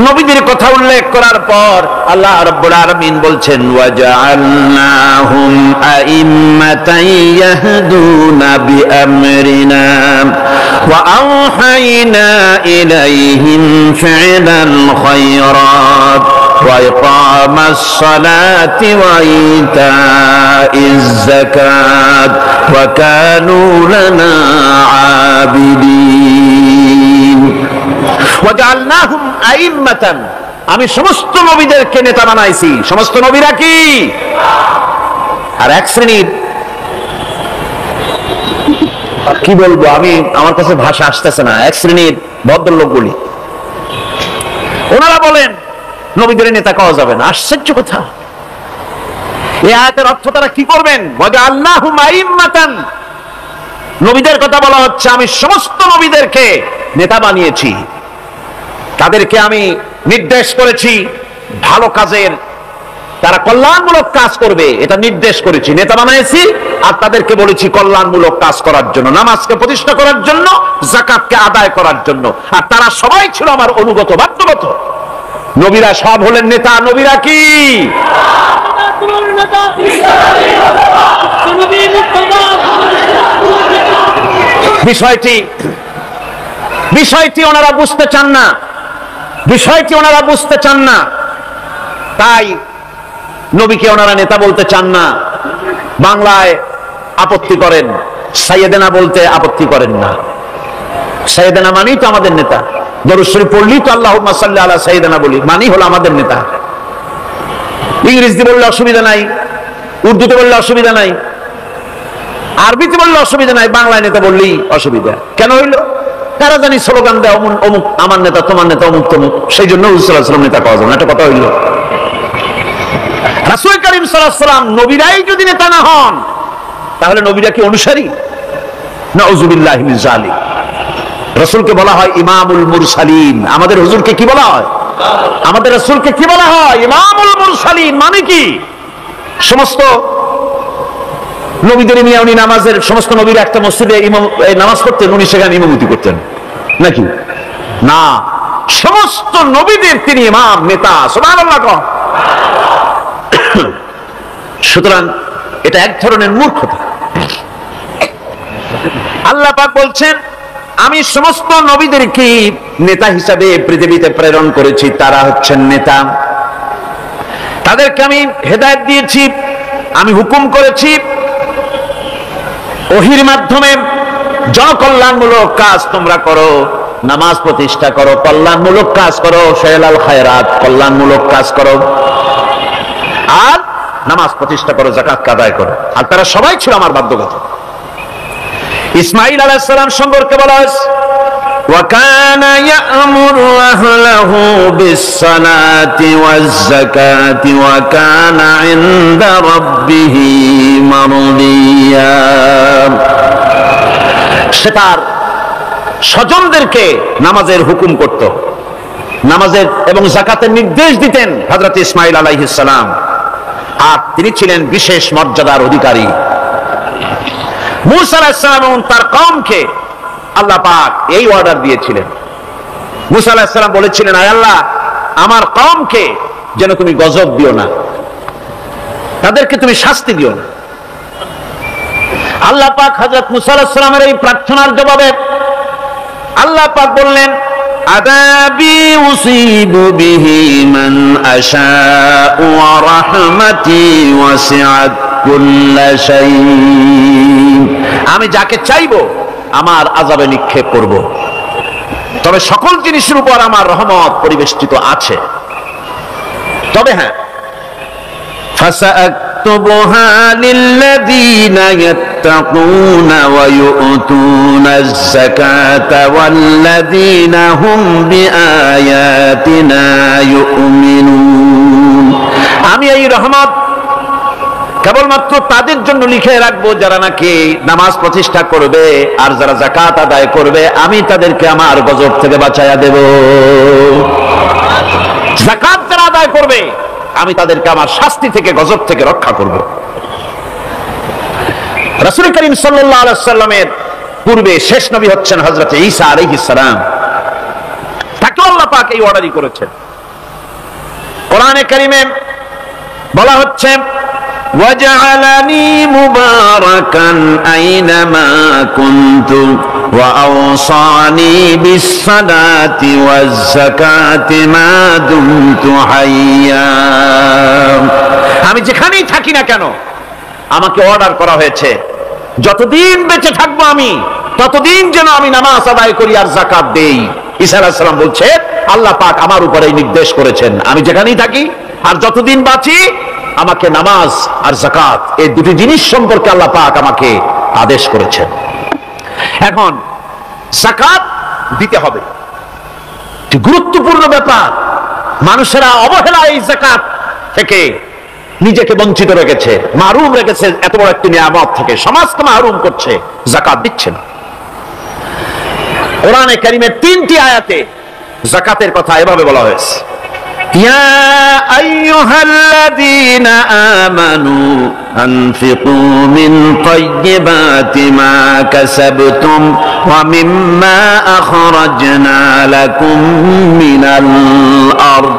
নবীদের কথা উল্লেখ করার পর আল্লাহ রাব্বুল আলামিন বলছেন ওয়াজআলনাহুম আইম্মাতান ইয়াহদুনা বিআমরিনা ওয়া আওহাইনা ইলাইহিম ফি'লাল খায়রাত ওয়া ইকামাস সালাতি ওয়া ইতাইজ যাকাত ওয়া কানু লানা আবিদিন। ওয়াজআলনাহুম আইম্মাতান, আমি সমস্ত নবীদেরকে নেতা বানাইছি। সমস্ত নবীরা কি? আর এক শ্রেণীর, কি বলবো আমি, আমার কাছে ভাষা আসতেছে না, এক শ্রেণীর ভদ্রলোকগুলি, ওনারা বলেন নবীদের নেতা কওয়া যাবে না। আশ্চর্য কথা, এই আয়াতের অর্থ তারা কি করবেন? ওয়াজআলনাহুম আইম্মাতান, নবীদের কথা বলা হচ্ছে, আমি সমস্ত নবীদেরকে নেতা বানিয়েছি, তাদেরকে আমি নির্দেশ করেছি ভালো কাজের, তারা কল্যাণমূলক কাজ করবে এটা নির্দেশ করেছি, নেতা বানিয়েছি। আর তাদেরকে বলেছি কল্যাণমূলক কাজ করার জন্য, নামাজকে প্রতিষ্ঠা করার জন্য, যাকাতকে আদায় করার জন্য। আর তারা সবাই ছিল আমার অনুগত, বাধ্যগত। নবীরা সব হলেন নেতা। নবীরা কি? বিষয়টি ওনারা বুঝতে চান না, বিষয়টি ওনারা বুঝতে চান না, তাই নবীকে ওনারা নেতা বলতে চান না। বাংলায় আপত্তি করেন, সাইয়েদেনা বলতে আপত্তি করেন না। সাইয়েদেনা মানেই তো আমাদের নেতা। দরুদ শরীফ পড়লেই তো আল্লাহুম্মা সাল্লি আলা সাইয়েদেনা বলি, মানি হলো আমাদের নেতা। ইংরেজিতে বললে অসুবিধা নাই, উর্দুতে বললে অসুবিধা নাই, আরবিতে বললে অসুবিধা নাই, বাংলায় নেতা বললেই অসুবিধা। কেন হইলো? তারা জানি স্লোগান দেয় অমুক আমার নেতা, তোমার নেতা অমুক তমুক, সেই জন্য রাসূলুল্লাহ সাল্লাল্লাহু আলাইহি ওয়াসাল্লাম নেতা পাওয়া যাবে না। একটা কথা হইলো। রাসূল করিম সাল্লাল্লাহু আলাইহি ওয়াসাল্লাম নবীরাই যদি নেতা না হন, তাহলে নবীরা কি অনুসারী? নাউযুবিল্লাহি মিন যালিক। রাসূলকে বলা হয় ইমামুল মুরসালিন। আমাদের হুজুরকে কি বলা হয়? আমাদের রাসূলকে কি বলা হয়? ইমামুল মুরসালিন। মানে কি? সমস্ত নবীদের নিয়ে উনি নামাজের, সমস্ত নবীরা একটা মসজিদে নামাজ পড়তেন, উনি সেখানে ইমামতি করতেন নাকি? না, সমস্ত নবীদের তিনি ইমাম, নেতা। সুবহানাল্লাহ। সুতরাং এটা এক ধরনের মূর্খতা। আল্লাহ পাক বলছেন, আমি সমস্ত নবীদেরকে নেতা হিসাবে পৃথিবীতে প্রেরণ করেছি, তারা হচ্ছেন নেতা। তাদেরকে আমি হেদায়েত দিয়েছি, আমি হুকুম করেছি ওহীর মাধ্যমে জনকল্যাণমূলক কাজ তোমরা করো, নামাজ প্রতিষ্ঠা করো, কল্যাণমূলক কাজ করো, ফেলাল খায়রাত, কল্যাণমূলক কাজ করো, আর নামাজ প্রতিষ্ঠা করো, যাকাত আদায় করো। আর তারা সবাই ছিল আমার বাধ্যগত। ইসমাঈল আলাইহিস সালাম সম্পর্কে বলা হয়েছে, ওয়া কানা ইয়া'মুরু আহলাহু বিস-সালাতি ওয়াজ-যাকাতি ওয়া কানা 'ইনদা রাব্বিহি মারদিয়া। সে তার স্বজনদেরকে নামাজের হুকুম করত, নামাজের এবং যাকাতের নির্দেশ দিতেন হযরত ইসমাঈল আলাইহিস সালাম। আর তিনি ছিলেন বিশেষ মর্যাদার অধিকারী। মূসা আলাইহিস সালাম এবং তার কওমকে আল্লাহ পাক এই অর্ডার দিয়েছিলেন। মূসা আলাইহিস সালাম বলেছিলেন, আয় আল্লাহ, আমার কওমকে যেন তুমি গজব দিও না, তাদেরকে তুমি শাস্তি দিও না। আল্লাহ পাক হযরত মূসা আলাইহিস সালামের এই প্রার্থনার জবাবে আল্লাহ পাক বললেন, আযাবি উসিবু বিহি মান আশাউ ওয়া রাহমাতি ওয়াসিআত কুল্লা শাই। আমি যাকে চাইবো আমার আযাবে নিক্ষেপ করব, তবে সকল জিনিসের উপর আমার রহমত পরিবেষ্টিত আছে। তবে হ্যাঁ, ফাসাআকতুবুহা লিল্লাযীনা ইয়াত্তাকুনা ওয়া ইউতুনাজ যাকাতা ওয়াল্লাযীনা হুম বিআয়াতিনা ইউমিনুন। আমি এই রহমত কেবলমাত্র তাদের জন্য লিখে রাখবো যারা নাকি নামাজ প্রতিষ্ঠা করবে আর যারা যাকাত আদায় করবে, আমি তাদেরকে আমার গজব থেকে বাঁচায়া দেব। যাকাত যারা আদায় করবে আমি তাদেরকে আমার শাস্তি থেকে, গজব থেকে রক্ষা করব। রাসূল করিম সাল্লাল্লাহু আলাইহি ওয়াসাল্লামের পূর্বে শেষ নবী হচ্ছেন হযরত ঈসা আলাইহিস সালাম। তাকে আল্লাহ পাক এই অর্ডারই করেছেন। কোরআনে কারীমে বলা হচ্ছে, وَجَعَلَنِي مُبَارَكًا أَيْنَمَا كُنتُ وَأَوْصَانِي بِالصَّلَاةِ وَالزَّكَاةِ مَا دُمْتُ حَيًّا। আমি যেখানেই থাকি না কেন আমাকে অর্ডার করা হয়েছে, যতদিন বেঁচে থাকবো আমি ততদিন যেন আমি নামাজ আদায় করি আর যাকাত দেই। ঈসা আলাইহিস সালাম বলছে, আল্লাহ পাক আমার উপরে নির্দেশ করেছেন, আমি যেখানেই থাকি আর যতদিন বাঁচি আমাকে নামাজ আর যাকাত এই দুটি জিনিস সম্পর্কে আল্লাহ পাক আমাকে আদেশ করেছেন। এখন যাকাত দিতে হবে, গুরুত্বপূর্ণ ব্যাপার। মানুষেরা অবহেলা এই যাকাত থেকে নিজেকে বঞ্চিত রেখেছে, মাহরুম রেখেছে এত বড় একটি নিয়ামত থেকে, সমাজকে মাহরুম করছে, যাকাত দিচ্ছে না। কোরআনে কারীমের 3টি আয়াতে যাকাতের কথা এভাবে বলা হয়েছে, ইয়া আইয়ুহাল্লাযীনা আমানু আনফিকু মিন তাইয়্যিবাতি মা কাসাবতুম ওয়া মিম্মা আখরাজনা লাকুম মিনাল আরদ।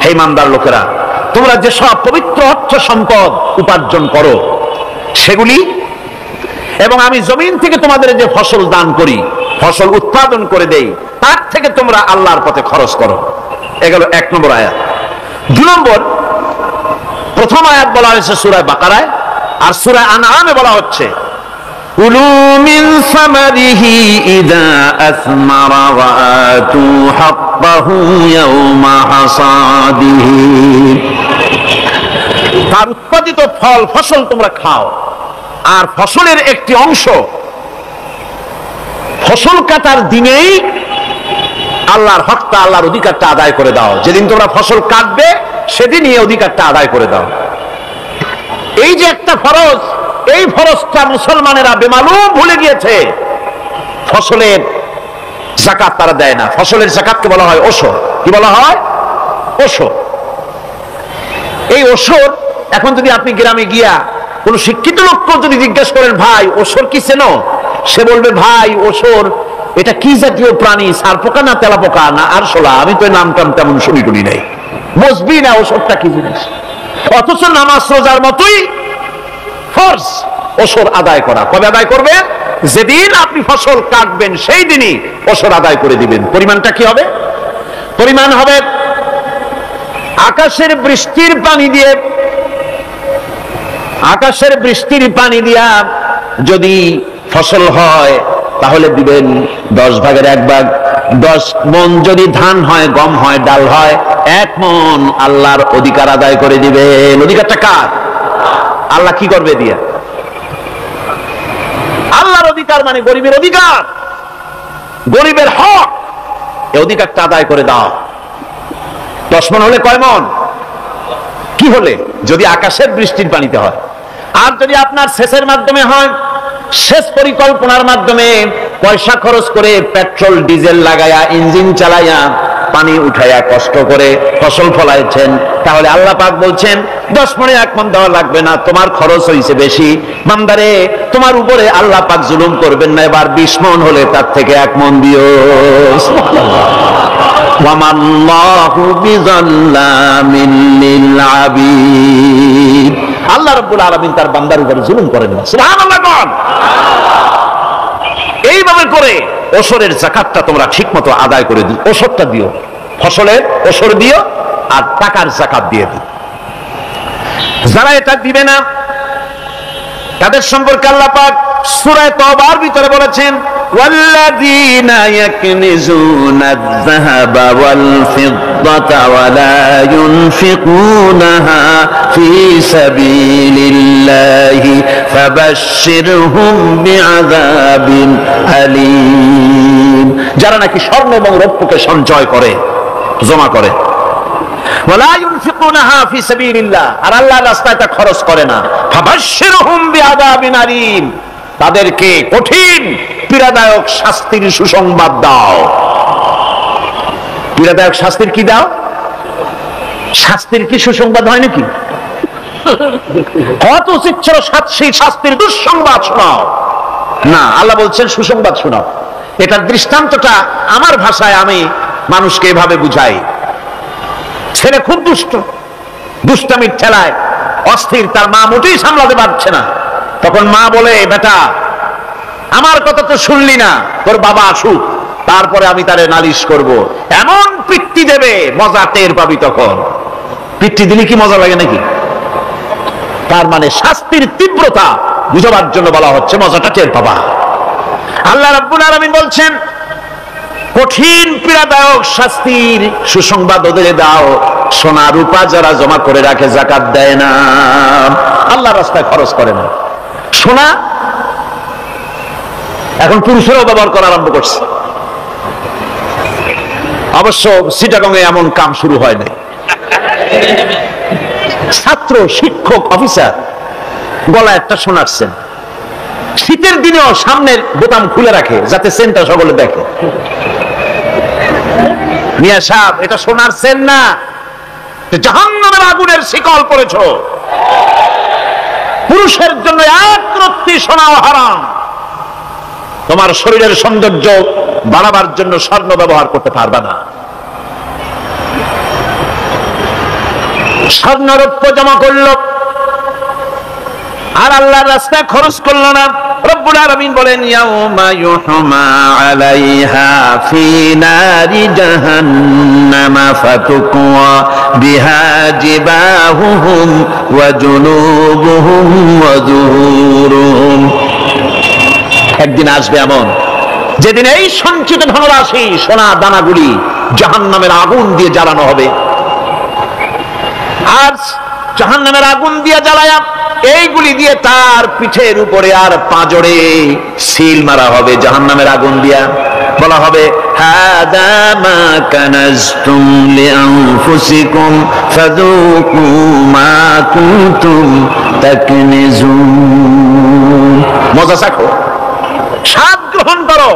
হে ইমানদার লোকেরা, তোমরা যে সব পবিত্র অর্থ সম্পদ উপার্জন করো সেগুলি, এবং আমি জমিন থেকে তোমাদের যে ফসল দান করি, ফসল উৎপাদন করে দেই, তার থেকে তোমরা আল্লাহর পথে খরচ করো। এগুলো 1 নম্বর আয়াত। 2 নম্বর, প্রথম আয়াত বলা হয়েছে সূরা বাকারায়, আর সূরা আনআমে বলা হচ্ছে কুলু মিন সামারিহি ইযা আসমারা ওয়া আতু হাক্কাহু ইয়াওমা হাসাদিহি। তার উৎপাদিত ফল ফসল তোমরা খাও, আর ফসলের একটি অংশ ফসল কাটার দিনেই আল্লাহর হকটা, আল্লাহর অধিকারটা আদায় করে দাও। যেদিন তোমরা ফসল কাটবে সেদিনই এই অধিকারটা আদায় করে দাও। এই যে একটা ফরজ, এই ফরজটা মুসলমানেরা বেমালুম ভুলে গিয়েছে। ফসলের যাকাত তারা দেয় না। ফসলের যাকাতকে বলা হয় ওশর। কি বলা হয়? ওশর। এই ওশর এখন যদি আপনি গ্রামে গিয়া কোন শিক্ষিত লোককে যদি জিজ্ঞেস করেন, ভাই ওশর কি চেনো? সে বলবে, ভাই ওশর এটা কি জাতীয় প্রাণী, সারপোকা না তেলাপোকা না আরশোলা, আমি তো নাম টাম তেমন শুনি টুনি নাই, বুঝবি না ওশরটা কি জিনিস। অথচ নামাজ রোজার মতোই ফরজ ওশর আদায় করা। কবে আদায় করবে? যেদিন আপনি ফসল কাটবেন সেই দিনই ওশর আদায় করে দিবেন। পরিমাণটা কি হবে? পরিমাণ হবে আকাশের বৃষ্টির পানি দিয়ে, আকাশের বৃষ্টির পানি দিয়া যদি ফসল হয় তাহলে দিবেন 10 ভাগের 1 ভাগ। 10 মণ যদি ধান হয়, গম হয়, ডাল হয়, 1 মণ আল্লাহর অধিকার আদায় করে দিবেন। অধিকারটা কার? আল্লাহ কি করবে দিয়া? আল্লাহর অধিকার মানে গরিবের অধিকার, গরিবের হক। এই অধিকারটা আদায় করে দাও। 10 মণ হলে কয় মণ? কি হলে? যদি আকাশের বৃষ্টির পানিতে হয়। আর যদি আপনার সেচের মাধ্যমে হয়, সেচ পরিকল্পনার মাধ্যমে পয়সা খরচ করে পেট্রোল ডিজেল লাগায়া ইঞ্জিন চালাইয়া পানি উঠাইয়া কষ্ট করে ফসল ফলাইছেন, তাহলে আল্লাহ পাক বলছেন 10 মণে 1 মণ দেওয়া লাগবে না, তোমার খরচ হয়েছে বেশি। বান্দারে, তোমার উপরে আল্লাহ পাক জুলুম করবেন না, এবার 20 মণ হলে তার থেকে 1 মণ দিও। ওয়ামাল্লাহু বিযাল্লামিন লিল আবিদ। আল্লাহ রাব্বুল আলামিন তার বান্দার উপরে জুলুম করেন না। সুবহানাল্লাহ। এইভাবে করে ওশরের যাকাতটা তোমরা ঠিকমতো আদায় করে দিও। ওশরটা দিও, ফসলের ওশর দিও, আর টাকার যাকাত দিয়ে দিও। যারা এটা দিবে না তাদের সম্পর্কে আল্লাহ পাক সূরা তাওবার ভিতরে বলেছেন, ওয়াল্লাযীনা ইয়াকনিজুনা আয-যাহাবা ওয়াল ফিদ্দাতা ওয়া লা ইউনফিকুনাহা ফী সাবিলিল্লাহি ফাবাশশিরহুম বিআযাবিন আলীম। যারা নাকি স্বর্ণ এবং রৌপ্যকে সঞ্চয় করে, জমা করে, ওয়ালা ইউনফিকুনাহা ফী সাবিলিল্লাহ, আর আল্লাহর রাস্তায় তা খরচ করে না, ফাবাশশিরহুম বিআযাবিন আলীম, তাদেরকে কঠিন পীড়াদায়ক শাস্তির সুসংবাদ দাও। পীড়াদায়ক শাস্তির কি দাও? শাস্তির কি সুসংবাদ হয় নাকি? কত উচিত ছিল শাস্তির দুঃসংবাদ শোনাও না, আল্লাহ বলছেন সুসংবাদ শোনাও। এটার দৃষ্টান্তটা আমার ভাষায় আমি মানুষকে এভাবে বুঝাই। ছেলে খুব দুষ্ট, দুষ্টামির ঠেলায় অস্থির, তার মা মোটেই সামলাতে পারছে না। তখন মা বলে, বেটা আমার কথা তো শুনলি না, তোর বাবা আসুক, তারপরে আমি তারে নালিশ করব। এমন পিট্টি দেবে, মজা টের পাবি তখন। পিট্টি দিলে কি মজা লাগে নাকি? তার মানে শাস্তির তীব্রতা বুঝাবার জন্য বলা হচ্ছে, মজাটা টের পাবা। আল্লাহ রাব্বুল আলামিন বলছেন, কঠিন পীড়াদায়ক শাস্তির সুসংবাদ ওদের দাও, সোনা রূপা যারা জমা করে রাখে, যাকাত দেয় না, আল্লাহর রাস্তায় খরচ করে না। সোনা এখন পুরুষেরাও ব্যবহার করা আরম্ভ করছে। অবশ্য চিটাগং এ এমন কাম শুরু হয় নাই। ছাত্র, শিক্ষক, অফিসার গলায় একটা সোনার চেন, শীতের দিনেও সামনের বোতাম খুলে রাখে যাতে চেনটা সকলে দেখে। মিয়া সাহেব, এটা সোনার চেন না, জাহান্নামের আগুনের শিকল পড়েছ। পুরুষের জন্য এক রত্তি সোনাও হারাম। তোমার শরীরের সৌন্দর্য বাড়াবার জন্য স্বর্ণ ব্যবহার করতে পারবে না। স্বর্ণ রৌপ্য জমা করলো আর আল্লাহর রাস্তায় খরচ করলো না। রব্বুল আলামিন বলেন, ইয়াউমা ইউহমা আলাইহা ফি নারি জাহান্নামা ফাতুকওয়া বিহা জিবাহুহুম ওয়া জুনুবুহুম ওয়া যুহুরুহুম। একদিন আসবে এমন যেদিন এই সঞ্চিত ধনরাশি, সোনা দানাগুলি জাহান্নামের আগুন দিয়ে জ্বালানো হবে। আর জাহান্নামের আগুন দিয়ে জ্বালায়া এইগুলি দিয়ে তার পিঠের উপরে আর পাঁজরে সিল মারা হবে জাহান্নামের আগুন দিয়া। বলা হবে, হাদা মা কানাজতুম লিআনফুসিকুম ফাযুকু মা কুনতুম তাকনিজুন। মজা চাখো, স্বাদ গ্রহণ করো।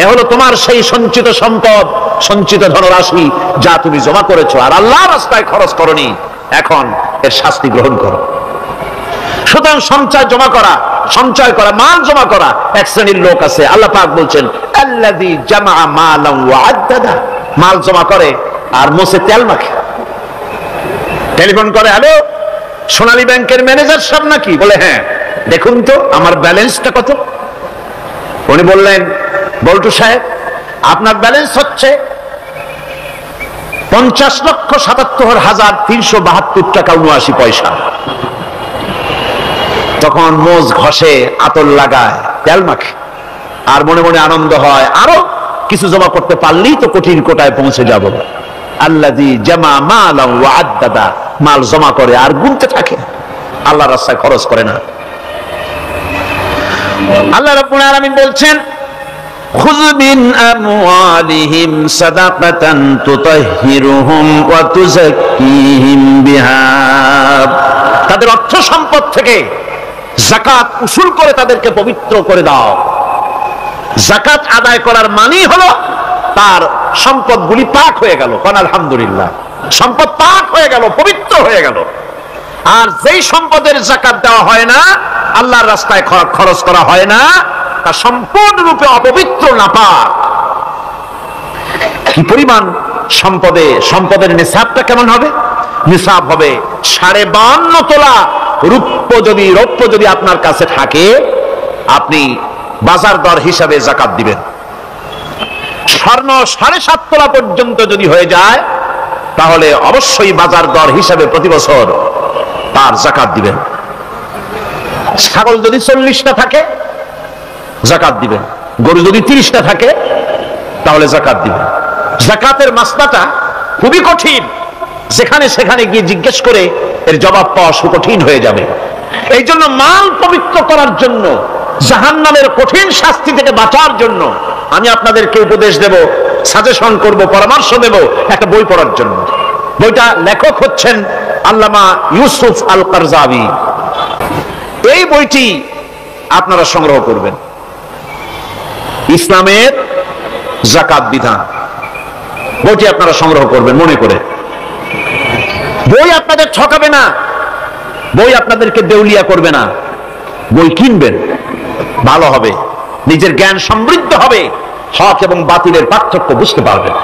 এ হলো তোমার সেই সঞ্চিত সম্পদ, সঞ্চিত ধনরাশি যা তুমি জমা করেছো আর আল্লাহর রাস্তায় খরচ করনি। এখন এর শাস্তি গ্রহণ করো। সুতরাং সঞ্চয় করা, মাল জমা করা এক শ্রেণীর লোক আছে। আল্লাহ পাক বলছেন, আল্লাযী জামা মালান ওয়া আদ্দাদা। মাল জমা করে আর মুছে তেল মাখে। টেলিফোন করে, হ্যালো সোনালী ব্যাংকের ম্যানেজার সাহেব নাকি? বলে, হ্যাঁ, দেখুন তো আমার ব্যালেন্সটা কত। উনি বললেন, বল্টু সাহেব, আপনার ব্যালেন্স হচ্ছে 50,77,372 টাকা 79 পয়সা। তখন মোজ ঘষে, আতর লাগায়, তেল মাখে আর মনে মনে আনন্দ হয়, আরো কিছু জমা করতে পারলেই তো কঠিন কোটায় পৌঁছে যাব। আল্লাযী জামা মালান ওয়া আদ্দাদা। মাল জমা করে আর গুনতে থাকে, আল্লাহর রাস্তায় খরচ করে না। আল্লাহ রাব্বুল আলামিন বলছেন, খুয মিন আমওয়ালিহিম সাদাকাতান তুতাহহিরুহুম ওয়া তুযাক্কিহিম বিহা। তাদের অর্থ সম্পদ থেকে যাকাত উসুল করে তাদেরকে পবিত্র করে দাও। যাকাত আদায় করার মানেই হলো তার সম্পদগুলি পাক হয়ে গেল। কোন আলহামদুলিল্লাহ, সম্পদ পাক হয়ে গেল, পবিত্র হয়ে গেল। আর যেই সম্পদের যাকাত দেওয়া হয় না, আল্লাহর রাস্তায় খরচ করা হয় না, তা সম্পূর্ণরূপে অপবিত্র, নাপাক। কি পরিমাণ সম্পদের নিসাবটা কেমন হবে? নিসাব হবে 52.5 তোলা রৌপ্য যদি আপনার কাছে থাকে, আপনি বাজার দর হিসাবে যাকাত দিবেন। স্বর্ণ 7.5 তোলা পর্যন্ত যদি হয়ে যায়, তাহলে অবশ্যই বাজার দর হিসাবে প্রতি বছর তার যাকাত দিবেন। ছাগল যদি 40টা থাকে, যাকাত দিবেন। গরু যদি 30টা থাকে, তাহলে যাকাত দিবেন। যাকাতের মাসলাটা খুবই কঠিন, যেখানে সেখানে গিয়ে জিজ্ঞেস করে এর জবাব পাওয়া সুকঠিন হয়ে যাবে। এই জন্য মাল পবিত্র করার জন্য, জাহান্নামের কঠিন শাস্তি থেকে বাঁচার জন্য আমি আপনাদেরকে উপদেশ দেব, সাজেশন করব, পরামর্শ দেব একটা বই পড়ার জন্য। বইটা লেখক হচ্ছেন আল্লামা ইউসুফ আল কারজাবী। এই বইটি আপনারা সংগ্রহ করবেন, ইসলামের যাকাত বিধান। বইটি আপনারা সংগ্রহ করবেন মনে করে। বই আপনাদের ঠকাবে না, বই আপনাদেরকে দেউলিয়া করবে না। বই কিনবেন, ভালো হবে, নিজের জ্ঞান সমৃদ্ধ হবে, হক এবং বাতিলের পার্থক্য বুঝতে পারবেন।